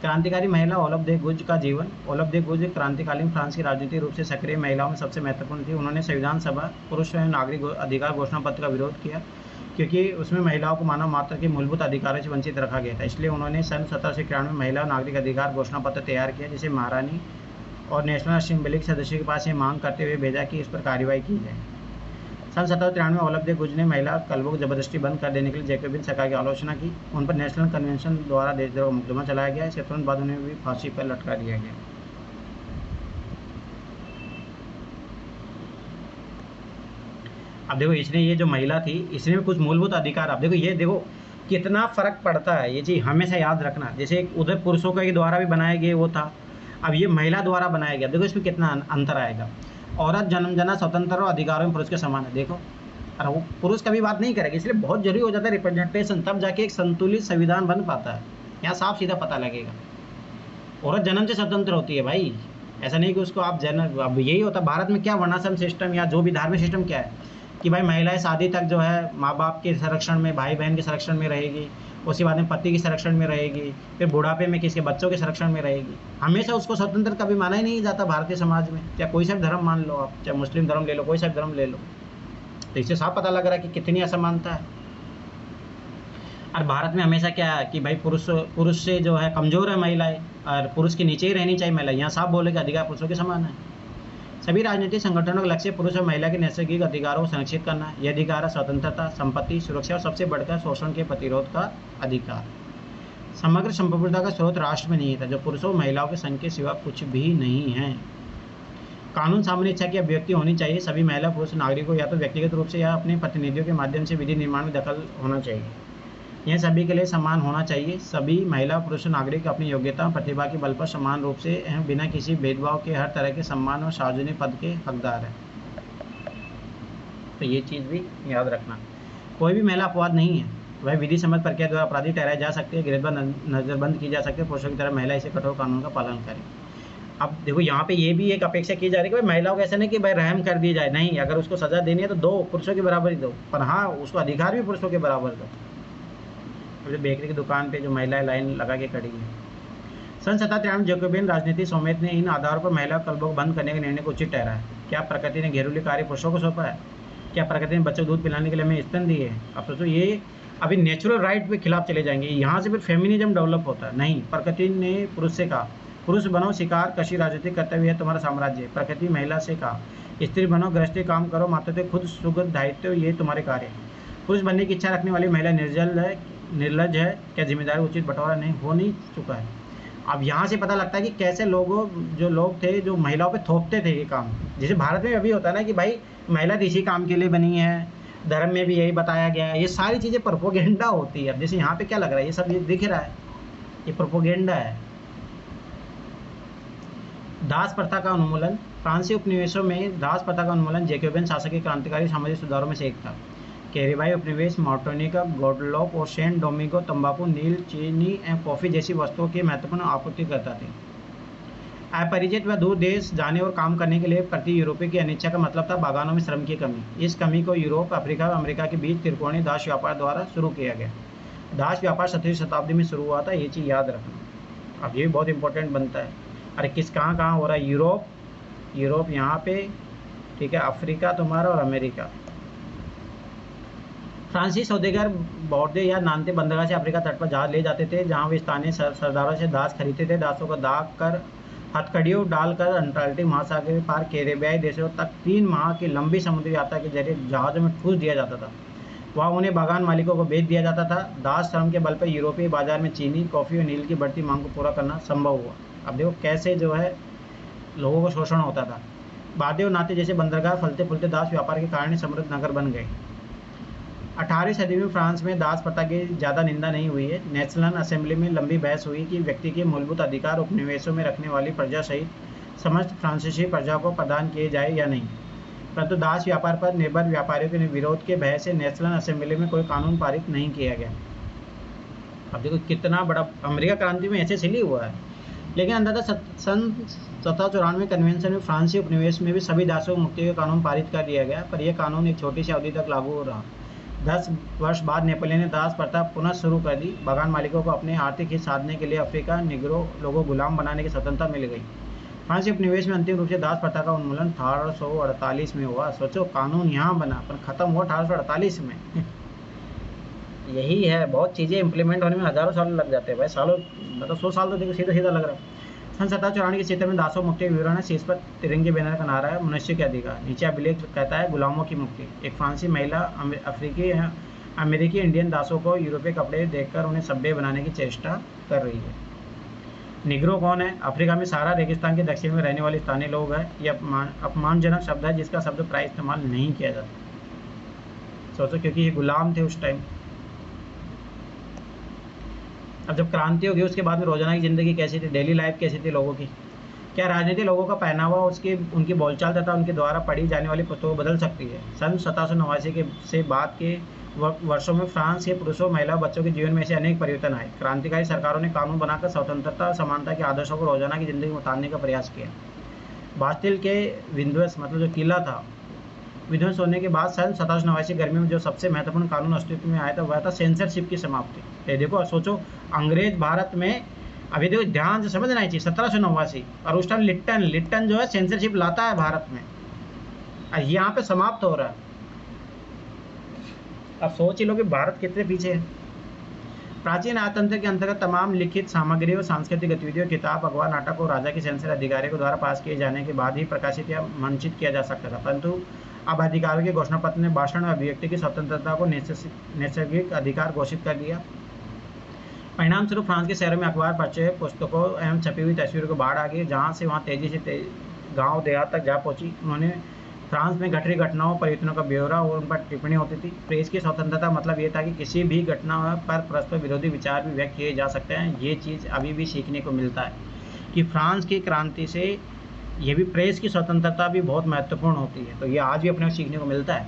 क्रांतिकारी महिला ओलफ दे गुज का जीवन। ओलफ दे गुज क्रांतिकालीन फ्रांस की राजनीतिक रूप से सक्रिय महिलाओं में सबसे महत्वपूर्ण थी। उन्होंने संविधान सभा पुरुष एवं नागरिक अधिकार घोषणा पत्र का विरोध किया, क्योंकि उसमें महिलाओं को मानव मात्र के मूलभूत अधिकारों से वंचित रखा गया था। इसलिए उन्होंने सन 1791 में महिला नागरिक अधिकार घोषणा पत्र तैयार किया, जिसे महारानी और नेशनल असेंबली के सदस्यों के पास ये मांग करते हुए भेजा कि इस पर कार्रवाई की जाए। सन 1793 में ओलब दे गुज ने महिला क्लबों को जबरदस्ती बंद कर देने के लिए जैकोबिन सरकार की आलोचना की। उन पर नेशनल कन्वेंशन द्वारा देशद्रोह का मुकदमा चलाया गया। इसके तुरंत बाद उन्हें भी फांसी पर लटका दिया गया। अब देखो इसने ये जो महिला थी इसने भी कुछ मूलभूत अधिकार, अब देखो ये देखो कितना फर्क पड़ता है, ये चीज़ हमेशा याद रखना। जैसे एक उधर पुरुषों के द्वारा भी बनाया गया वो था, अब ये महिला द्वारा बनाया गया, देखो इसमें कितना अंतर आएगा। औरत जन्म जना स्वतंत्र और अधिकारों में पुरुष के समान है। देखो और वो पुरुष कभी बात नहीं करेगा, इसलिए बहुत जरूरी हो जाता है रिप्रेजेंटेशन, तब जाके एक संतुलित संविधान बन पाता है। यहाँ साफ सीधा पता लगेगा औरत जन्म से स्वतंत्र होती है भाई, ऐसा नहीं कि उसको आप जन्म, अब यही होता है भारत में क्या वर्णाश्रम सिस्टम या जो भी धार्मिक सिस्टम क्या है कि भाई महिलाएं शादी तक जो है माँ बाप के संरक्षण में, भाई बहन के संरक्षण में रहेगी, उसके बाद में पति के संरक्षण में रहेगी, फिर बुढ़ापे में किसके बच्चों के संरक्षण में रहेगी। हमेशा उसको स्वतंत्र कभी माना ही नहीं जाता भारतीय समाज में, चाहे कोई सा भी धर्म मान लो आप, चाहे मुस्लिम धर्म ले लो, कोई सा भी धर्म ले लो। तो इससे साफ पता लग रहा है कि कितनी असमानता है। और भारत में हमेशा क्या है कि भाई पुरुष से जो है कमज़ोर है महिलाएं और पुरुष के नीचे ही रहनी चाहिए महिला। यहाँ साफ बोले कि अधिकार पुरुषों के समान है। सभी राजनीतिक संगठनों का लक्ष्य पुरुष और महिला के नैसर्गिक अधिकारों को संरक्षित करना है। यह अधिकार है स्वतंत्रता, संपत्ति, सुरक्षा और सबसे बढ़कर शोषण के प्रतिरोध का अधिकार। समग्र संप्रभुता का स्रोत राष्ट्र में नहीं था, जो पुरुषों और महिलाओं के संघ के सिवा कुछ भी नहीं है। कानून सामान्य इच्छा की अभिव्यक्ति होनी चाहिए। सभी महिला पुरुष नागरिकों या तो व्यक्तिगत रूप से या अपने प्रतिनिधियों के माध्यम से विधि निर्माण में दखल होना चाहिए। यह सभी के लिए समान होना चाहिए। सभी महिला पुरुष नागरिक अपनी योग्यता और प्रतिभा के बल पर समान रूप से बिना किसी भेदभाव के हर तरह के सम्मान और सार्वजनिक पद के हकदार हैं। तो ये चीज़ भी याद रखना। कोई भी महिला अपवाद नहीं है, वह विधि सम्मत प्रक्रिया द्वारा अपराधी ठहराई जा सकती है, गिरफ्तार नजरबंद की जा सकती है। पुरुषों की तरह महिला इसे कठोर कानून का पालन करे। अब देखो यहाँ पे ये भी एक अपेक्षा की जा रही है कि भाई महिलाओं को ऐसा नहीं कि भाई रहम कर दिया जाए, नहीं, अगर उसको सजा देनी है तो दो, पुरुषों के बराबर ही दो, पर हाँ उसको अधिकार भी पुरुषों के बराबर दो। जो बेकरी की दुकान पे जो महिलाएं लाइन लगा के खड़ी है। सन 1793 में जैकोबिन राजनीति समिति ने इन आधारों पर महिला क्लबों को बंद करने के निर्णय को उचित ठहरा है। क्या प्रकृति ने घरेलू कार्य पुरुषों को सौंपा है? क्या प्रकृति ने बच्चों को दूध पिलाने के लिए हमें स्तन दिए है? अब सोचो ये अभी नेचुरल राइट के खिलाफ चले जाएंगे, यहाँ से फिर फेमिनिज्म डेवलप होता है। नहीं, प्रकृति ने पुरुष से कहा पुरुष बनो, शिकार कशी राजनीतिक कर्तव्य है तुम्हारा साम्राज्य। प्रकृति महिला से कहा स्त्री बनो, गृहस्थी काम करो, मातृत्व खुद सुगत दायित्व ये तुम्हारे कार्य है। पुरुष बनने की इच्छा रखने वाली महिला निर्लज है, क्या जिम्मेदारी उचित बंटवारा नहीं चुका है। अब यहाँ से पता लगता है कि कैसे जो लोग थे जो महिलाओं पे थोपते थे ये काम। जैसे भारत में अभी होता है ना कि भाई महिला इसी काम के लिए बनी है, धर्म में भी यही बताया गया है, ये सारी चीज़ें प्रोपोगेंडा होती है। अब जैसे यहाँ पे क्या लग रहा है, ये सब ये दिख रहा है, ये प्रोपोगेंडा है। दास प्रथा का उन्मूलन। फ्रांसीसी उपनिवेशों में दास प्रथा का उन्मूलन जैकोबिन शासक के क्रांतिकारी सामाजिक सुधारों में से एक था। कैरेबाई उपनिवेश मार्टिनिका, गौडलोप और सेंट डोमिंगो तंबाकू, नील, चीनी एवं कॉफ़ी जैसी वस्तुओं के महत्वपूर्ण आपूर्ति करता थे। अपरिचित व दूर देश जाने और काम करने के लिए प्रति यूरोपीय की अनिच्छा का मतलब था बागानों में श्रम की कमी। इस कमी को यूरोप, अफ्रीका और अमेरिका के बीच त्रिकोणीय दास व्यापार द्वारा शुरू किया गया। दास व्यापार 17वीं शताब्दी में शुरू हुआ था, ये चीज़ याद रखना। अब ये भी बहुत इंपॉर्टेंट बनता है। अरे कहाँ हो रहा है? यूरोप यहाँ पे, ठीक है, अफ्रीका तुम्हारा और अमेरिका। फ्रांसीसी सौदेगर बॉर्डे या नानते बंदरगाह से अफ्रीका तट पर जहाज ले जाते थे, जहां वे स्थानीय सरदारों से दास खरीदते थे। दासों को दाग कर हथकड़ियों डालकर अंटार्कटिक महासागर पार कैरेबियाई देशों तक 3 माह की लंबी समुद्री यात्रा के जरिए जहाज़ों में ठूस दिया जाता था। वहाँ उन्हें बागान मालिकों को बेच दिया जाता था। दास श्रम के बल पर यूरोपीय बाजार में चीनी, कॉफ़ी और नील की बढ़ती मांग को पूरा करना संभव हुआ। अब देखो कैसे जो है लोगों को शोषण होता था। बादे और नाते जैसे बंदरगाह फलते फूलते दास व्यापार के कारण समृद्ध नगर बन गए। 18वीं सदी में फ्रांस में दास प्रथा की ज़्यादा निंदा नहीं हुई है। नेशनल असेंबली में लंबी बहस हुई कि व्यक्ति के मूलभूत अधिकार उपनिवेशों में रखने वाली प्रजा सहित समस्त फ्रांसीसी प्रजा को प्रदान किए जाए या नहीं। परंतु दास व्यापार पर निर्भर व्यापारियों के विरोध के भय से नेशनल असेंबली में कोई कानून पारित नहीं किया गया। अब देखो कितना बड़ा अमेरिका क्रांति में ऐसे इसलिए हुआ है। लेकिन अंततः सन 1794 कन्वेंशन में फ्रांसीसी उपनिवेश में भी सभी दासों को मुक्ति का कानून पारित कर दिया गया, पर यह कानून एक छोटी सी अवधि तक लागू हो रहा। 10 वर्ष बाद नेपोलियन ने दास प्रथा पुनः शुरू कर दी। बागान मालिकों को अपने आर्थिक हित साधने के लिए अफ्रीका निगरो लोगों को गुलाम बनाने की स्वतंत्रता मिल गई। फ्रांसीसी उपनिवेश में अंतिम रूप से दास प्रथा का उन्मूलन 1848 में हुआ। सोचो कानून यहाँ बना पर ख़त्म हुआ 1848 में। यही है, बहुत चीज़ें इंप्लीमेंट होने में हज़ारों साल लग जाते हैं भाई, सालों, मतलब 100 साल तो देखो सीधा सीधा लग रहा है। सन 1794 के चित्र में दासों मुक्ति का विवरण है। शीर्ष पर तिरंगे बैनर का नारा है मनुष्य के अधिकार, नीचे अभिलेख कहता है गुलामों की मुक्ति। एक फ्रांसीसी महिला अफ्रीकी अमेरिकी इंडियन दासों को यूरोपीय कपड़े देकर उन्हें सभ्य बनाने की चेष्टा कर रही है। निग्रो कौन है? अफ्रीका में सहारा रेगिस्तान के दक्षिण में रहने वाले स्थानीय लोग हैं। ये अपमानजनक शब्द है जिसका शब्द प्राय इस्तेमाल नहीं किया जाता। सोचो, क्योंकि ये गुलाम थे उस टाइम। अब जब क्रांति होगी उसके बाद में रोजाना की ज़िंदगी कैसी थी, डेली लाइफ कैसी थी लोगों की, क्या राजनीति लोगों का पहनावा, उनकी बोलचाल तथा उनके द्वारा पढ़ी जाने वाली पुस्तकों बदल सकती है? सन 1789 के से बाद के वर्षों में फ्रांस के पुरुषों, महिला, बच्चों के जीवन में ऐसे अनेक परिवर्तन आए। क्रांतिकारी सरकारों ने कानून बनाकर स्वतंत्रता और समानता के आदर्शों को रोजाना की जिंदगी में उतारने का प्रयास किया। बास्टिल के विध्वंस, मतलब जो किला था, विध्वंस होने के बाद सन 1789 गर्मी में जो सबसे महत्वपूर्ण कानून अस्तित्व में आया था वह था सेंसरशिप की समाप्ति। ये देखो, सोचो, अंग्रेज भारत में, अभी देखो ध्यान से समझना चाहिए, 1789, और उस टाइम लिट्टन जो है सेंसरशिप लाता है भारत में, और यहाँ पे समाप्त हो रहा है। अब सोच ही लो कि भारत कितने पीछे है। प्राचीन राजतंत्र के अंतर्गत तमाम लिखित सामग्री और सांस्कृतिक गतिविधियों, किताब, अखबार, नाटक और राजा के सेंसर अधिकारियों द्वारा पास किए जाने के बाद ही प्रकाशित या मंचित किया जा सकता था। परंतु अब अधिकारियों के घोषणा पत्र ने भाषण और अभिव्यक्ति की स्वतंत्रता को नैसर्गिक अधिकार घोषित कर दिया। परिणाम स्वरूप फ्रांस के शहरों में अखबार, पर्चे, पुस्तकों एवं छपी हुई तस्वीरों को बाढ़ आ गई। जहाँ से वहाँ तेजी से गाँव देहात तक जा पहुँची। उन्होंने फ्रांस में घट रही घटनाओं, परिवर्तनों का ब्यौरा और उन पर टिप्पणी होती थी। प्रेस की स्वतंत्रता मतलब ये था कि किसी भी घटना पर परस्पर विरोधी विचार भी व्यक्त किए जा सकते हैं। ये चीज़ अभी भी सीखने को मिलता है कि फ्रांस की क्रांति से ये भी प्रेस की स्वतंत्रता भी बहुत महत्वपूर्ण होती है। तो ये आज भी अपने को सीखने को मिलता है।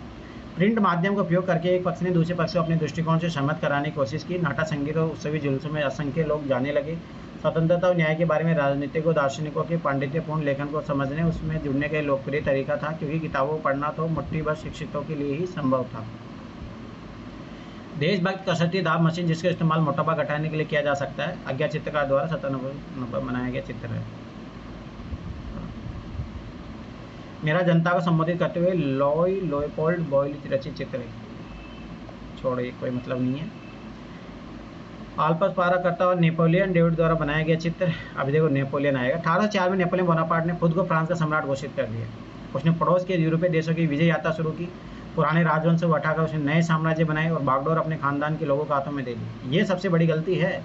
प्रिंट माध्यम का उपयोग करके एक पक्ष ने दूसरे पक्ष को अपने दृष्टिकोण से सहमत कराने की कोशिश की। नाटक, संगीत और उत्सवी जुलूसों में असंख्य लोग जाने लगे। स्वतंत्रता और न्याय के बारे में राजनीतिक और दार्शनिकों के पांडित्यपूर्ण लेखन को समझने, उसमें जुड़ने का लोकप्रिय तरीका था, क्योंकि किताबों पढ़ना तो मुट्ठी भर शिक्षितों के लिए ही संभव था। देशभक्त कसरती दाब मशीन, जिसका इस्तेमाल मोटापा घटाने के लिए किया जा सकता है, अज्ञात चित्रकार द्वारा 1790 बनाया गया चित्र है। मेरा जनता को संबोधित करते हुए लोएपोल्ड बॉयल रचित चित्र है। छोड़ो, कोई मतलब नहीं है। आल्पस पारा करता और नेपोलियन डेविड द्वारा बनाया गया चित्र। अभी देखो नेपोलियन आएगा। 1804 में नेपोलियन बोनापार्ट ने खुद को फ्रांस का सम्राट घोषित कर दिया। उसने पड़ोस के यूरोपीय देशों की विजय यात्रा शुरू की। पुराने राजवंश को हटाकर उसने नए साम्राज्य बनाए और बागडोर अपने खानदान के लोगों के हाथों में दे दी। ये सबसे बड़ी गलती है।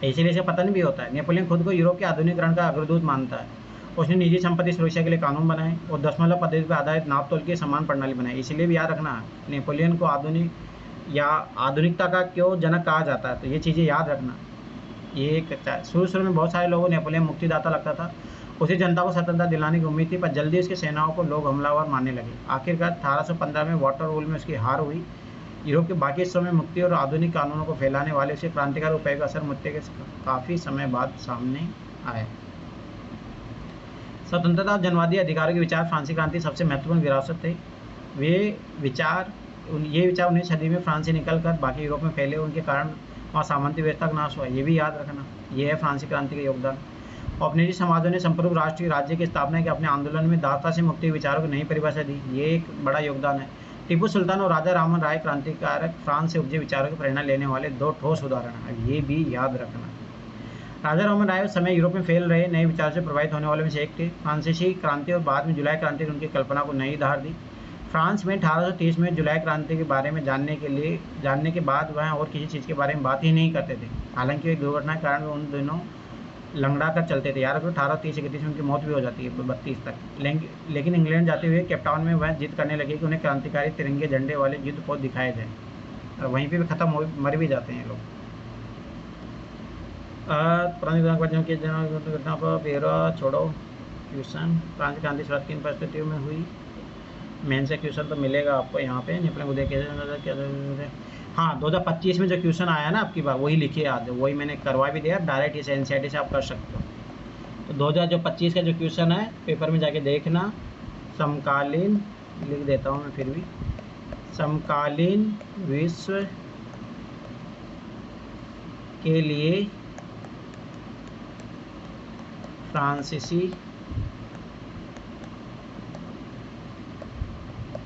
इसीलिए इसे पतन भी होता है। नेपोलियन खुद को यूरोप के आधुनिकीकरण का अग्रदूत मानता है। उसने निजी संपत्ति सुरक्षा के लिए कानून बनाए और दशमलव पद्धति पर आधारित नाप तोल की समान प्रणाली बनाई। इसलिए भी याद रखना, नेपोलियन को आधुनिक या आधुनिकता का क्यों जनक कहा जाता है, तो ये चीज़ें याद रखना। ये शुरू में बहुत सारे लोगों नेपोलियन मुक्तिदाता लगता था। उसी जनता को स्वतंत्रता दिलाने की उम्मीद थी, पर जल्दी उसकी सेनाओं को लोग हमलावर मानने लगे। आखिरकार 1815 में वाटरलू में उसकी हार हुई। यूरोप के बाकी हिस्सों में मुक्ति और आधुनिक कानूनों को फैलाने वाले उसके क्रांतिकारी उपाय का असर मुद्दे के काफ़ी समय बाद सामने आया। स्वतंत्रता और जनवादी अधिकारों के विचार फ्रांसीसी क्रांति सबसे महत्वपूर्ण विरासत थे। ये विचार 19वीं सदी में फ्रांस से निकलकर बाकी यूरोप में फैले। उनके कारण वहाँ सामंती व्यवस्था का नाश हुआ। ये भी याद रखना। ये है फ्रांसीसी क्रांति का योगदान। औपनिवेशिक समाजों ने संप्रभु राष्ट्रीय राज्य की स्थापना के अपने आंदोलन में दासता से मुक्ति विचारों को नई परिभाषा दी। ये एक बड़ा योगदान है। टीपू सुल्तान और राजा रामन राय क्रांतिकारक फ्रांस से उपजे विचारों की प्रेरणा लेने वाले दो ठोस उदाहरण हैं। ये भी याद रखना। राजा रामन राय उस समय यूरोप में फैल रहे नए विचारों से प्रभावित होने वाले में से एक थे। फ्रांसीसी क्रांति और बाद में जुलाई क्रांति ने उनकी कल्पना को नई धार दी। फ्रांस में 1830 में जुलाई क्रांति के बारे में जानने के बाद वह और किसी चीज़ के बारे में बात ही नहीं करते थे। हालांकि एक दुर्घटना के कारण उन दिनों लंगड़ा कर चलते थे। यार 1830-31 में उनकी मौत भी हो जाती है 32 तक। लेकिन इंग्लैंड जाते हुए केपटाउन में वह जिद करने लगे कि उन्हें क्रांतिकारी तिरंगे झंडे वाले युद्ध पोत दिखाए जाए, और वहीं पर भी खत्म मर भी जाते हैं लोग। पुरानी घटना पर ब्यौरा छोड़ो। क्वेश्चन, फ्रांस क्रांति शुरुआत किन परिस्थितियों में हुई? मेन से क्वेश्चन तो मिलेगा आपको यहाँ पे। नेपोलियन को देखे, हाँ 2025 में जो क्वेश्चन आया ना आपकी बार, वही लिखिए आज, वही मैंने करवा भी दिया। डायरेक्ट इसे एनसीईआरटी से आप कर सकते हो। तो 2025 का जो क्वेश्चन है पेपर में जाके देखना। समकालीन लिख देता हूँ मैं फिर भी, समकालीन विश्व के लिए फ्रांसीसी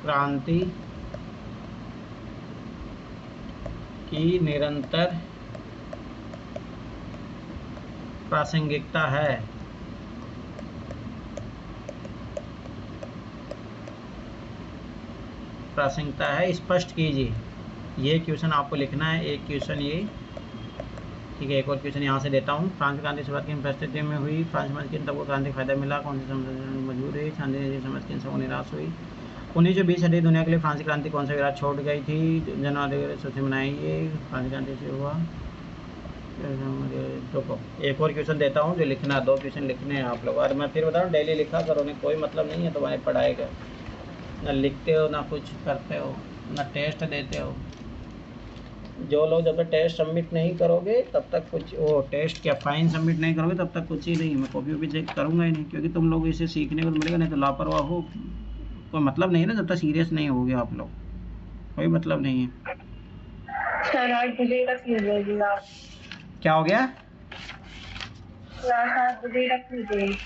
क्रांति की निरंतर प्रासंगिकता है। प्रासंगिकता है, स्पष्ट कीजिए। ये क्वेश्चन आपको लिखना है, एक क्वेश्चन ये, ठीक है। एक और क्वेश्चन यहाँ से देता हूँ। फ्रांस क्रांति शुरुआत किन परिस्थितियों में हुई? फ्रांस समझ किन सबको क्रांति फायदा मिला? कौन सी समझ मजबूर हुई? शांति समझ किन सबको निराश हुई? 1920 सदी दुनिया के लिए फ्रांसी क्रांति कौन सा विराट छोड़ गई थी? जनवरी सोचे मनाइए फ्रांसी क्रांति से हुआ। देखो एक और क्वेश्चन देता हूँ जो लिखना है, 2 क्वेश्चन लिखने हैं आप लोग। और मैं फिर बता रहा हूँ डेली लिखा करो, नहीं कोई मतलब नहीं है तुम्हारे पढ़ाई का। ना लिखते हो ना कुछ करते हो ना टेस्ट देते हो। जो लोग जब तक टेस्ट सबमिट नहीं करोगे तब तक कुछ, वो टेस्ट क्या फाइन सबमिट नहीं करोगे तब तक कुछ ही नहीं। मैं कॉपी वॉपी चेक करूँगा ही नहीं, क्योंकि तुम लोग इसे सीखने को मिलेगा, नहीं तो लापरवाह हो कोई मतलब नहीं है ना। जब तक सीरियस नहीं होगे आप लोग, कोई मतलब नहीं है। सर 8 बजे तक लीजिएगा। क्या हो गया? 7 बजे तक लीजिए।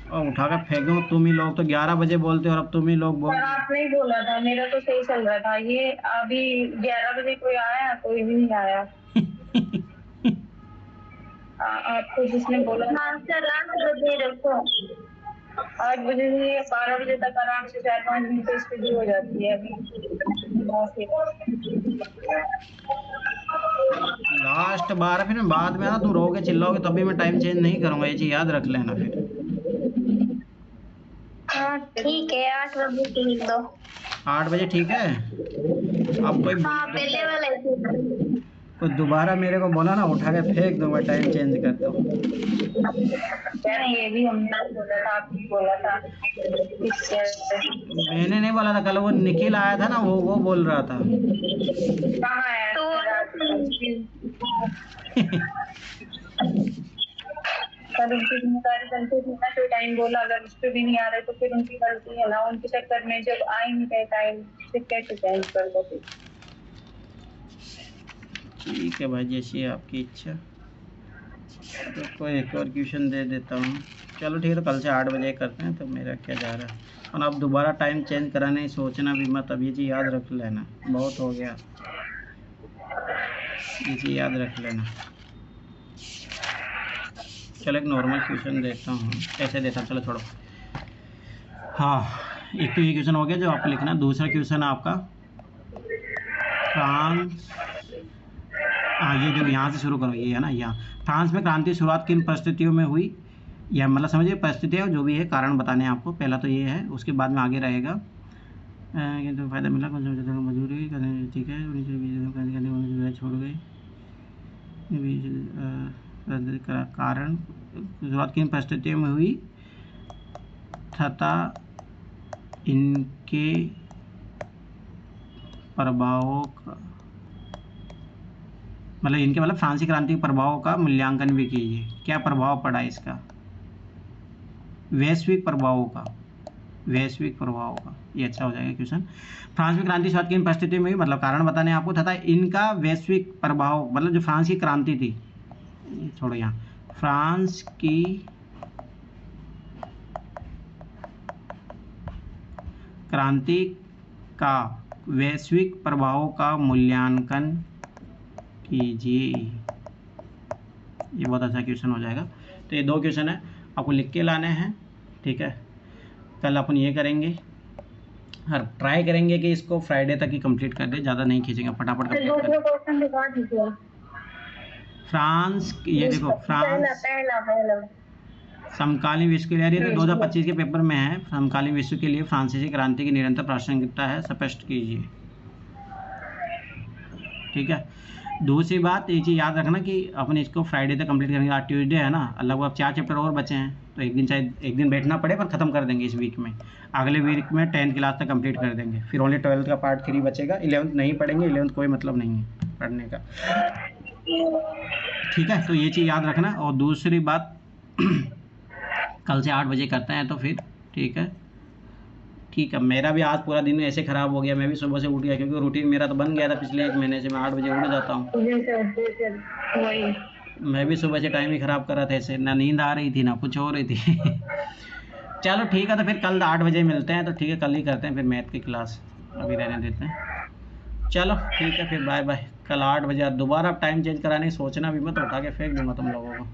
और उठाकर फेंक दूँ। तुम ही लोग तो 11 बजे बोलते हो और अब तुम ही लोग बोल। सर आपने ही बोला था, मेरा तो सही चल रहा था। ये अभी 11 बजे कोई आया? कोई भी नहीं आया। आपको जिसने बोला सर 8 बजे रखो। 8 बजे से 12 बजे तक आराम से 4-5 घंटे स्टडी हो जाती है अभी। लास्ट 12, फिर बाद में ना तुम रोगे चिल्लाओगे तभी मैं टाइम चेंज नहीं करूँगा, ये चीज़ याद रख लेना फिर। हाँ ठीक है, 8 बजे लिख दो। 8 बजे ठीक है। अब कोई पहले वाला कोई दोबारा मेरे को बोला ना, उठा के फेंक दूंगा, टाइम चेंज कर दो। ये भी हमने बोला था, आप भी बोला था। मैंने नहीं बोला था, कल वो निखिल आया था ना, वो बोल रहा था। कहाँ आया? सर उनकी जिम्मेदारी गलती थी ना, कोई टाइम बोला, अगर उस पर भी नहीं आ रहे तो फिर उनकी गलती है ना। उनके चक्कर में जब आ ही नहीं रहे टाइम, फिर कैसे चेंज कर दो? ठीक है भाई, जैसी आपकी इच्छा। तो कोई एक और क्वेश्चन दे देता हूँ। चलो ठीक है, तो कल से 8 बजे करते हैं। तो मेरा क्या जा रहा है, और अब दोबारा टाइम चेंज कराने सोचना भी मत। अब ये चीज़ याद रख लेना, बहुत हो गया, ये चीज़ याद रख लेना। चलो एक नॉर्मल क्वेश्चन देता हूँ, कैसे देता हूँ, चलो छोड़ो। हाँ, एक तो ये क्वेश्चन हो गया जो आपको लिखना। दूसरा क्वेश्चन है आपका फ्रांस, हाँ ये जो यहाँ से शुरू करो, ये है ना, यहाँ फ्रांस में क्रांति शुरुआत किन परिस्थितियों में हुई? या मतलब समझिए परिस्थितियाँ जो भी है, कारण बताने हैं आपको। पहला तो ये है, उसके बाद में आगे रहेगा तो फायदा मिला, कौन सा मजबूरी करने, ठीक है, छोड़ गई। कारण शुरुआत किन परिस्थितियों में हुई तथा इनके प्रभावों का, मतलब इनके मतलब फ्रांसी क्रांति के प्रभावों का मूल्यांकन भी कीजिए। क्या प्रभाव पड़ा इसका? वैश्विक प्रभावों का, वैश्विक प्रभावों का, ये अच्छा हो जाएगा क्वेश्चन। फ्रांस में क्रांति शुरुआत किन परिस्थिति में हुई, मतलब कारण बताने आपको, तथा इनका वैश्विक प्रभाव, मतलब जो फ्रांस की क्रांति थी, छोड़ो यहाँ, फ्रांस की क्रांति का वैश्विक प्रभावों का मूल्यांकन कीजिए। ये बहुत अच्छा क्वेश्चन हो जाएगा। तो ये 2 क्वेश्चन है, आपको लिख के लाने हैं, ठीक है। कल अपन ये करेंगे, हर ट्राई करेंगे कि इसको फ्राइडे तक ही कंप्लीट कर दे, ज़्यादा नहीं खींचेंगे, फटाफट कंप्लीट कर। फ्रांस, ये देखो फ्रांस समकालीन विश्व के लिए, ये तो 2025 के पेपर में है। समकालीन विश्व के लिए फ्रांसीसी क्रांति की निरंतर प्रासंगिकता है, स्पष्ट कीजिए, ठीक है। दूसरी बात ये चीज़ याद रखना कि अपन इसको फ्राइडे तक कंप्लीट करेंगे। आज ट्यूसडे है ना, लगभग 4 चैप्टर और बचे हैं, तो एक दिन शायद एक दिन बैठना पड़े पर ख़त्म कर देंगे इस वीक में। अगले वीक में 10th क्लास तक कंप्लीट कर देंगे, फिर ओनली 12th का पार्ट 3 बचेगा। 11th नहीं पढ़ेंगे, 11th कोई मतलब नहीं है पढ़ने का, ठीक है। तो ये चीज़ याद रखना। और दूसरी बात कल से 8 बजे करते हैं तो फिर ठीक है, ठीक है। मेरा भी आज पूरा दिन ऐसे ख़राब हो गया, मैं भी सुबह से उठ गया, क्योंकि रूटीन मेरा तो बन गया था पिछले 1 महीने से, मैं 8 बजे उठ जाता हूँ। मैं भी सुबह से टाइम ही ख़राब कर रहा था, ऐसे ना नींद आ रही थी ना कुछ हो रही थी। चलो ठीक है, तो फिर कल 8 बजे मिलते हैं। तो ठीक है, कल ही करते हैं फिर मैथ की क्लास, अभी रहने देते हैं। चलो ठीक है, फिर बाय बाय। कल 8 बजे दोबारा टाइम चेंज कराने की सोचना भी मत, उठा के फेंक दूंगा तुम लोगों को।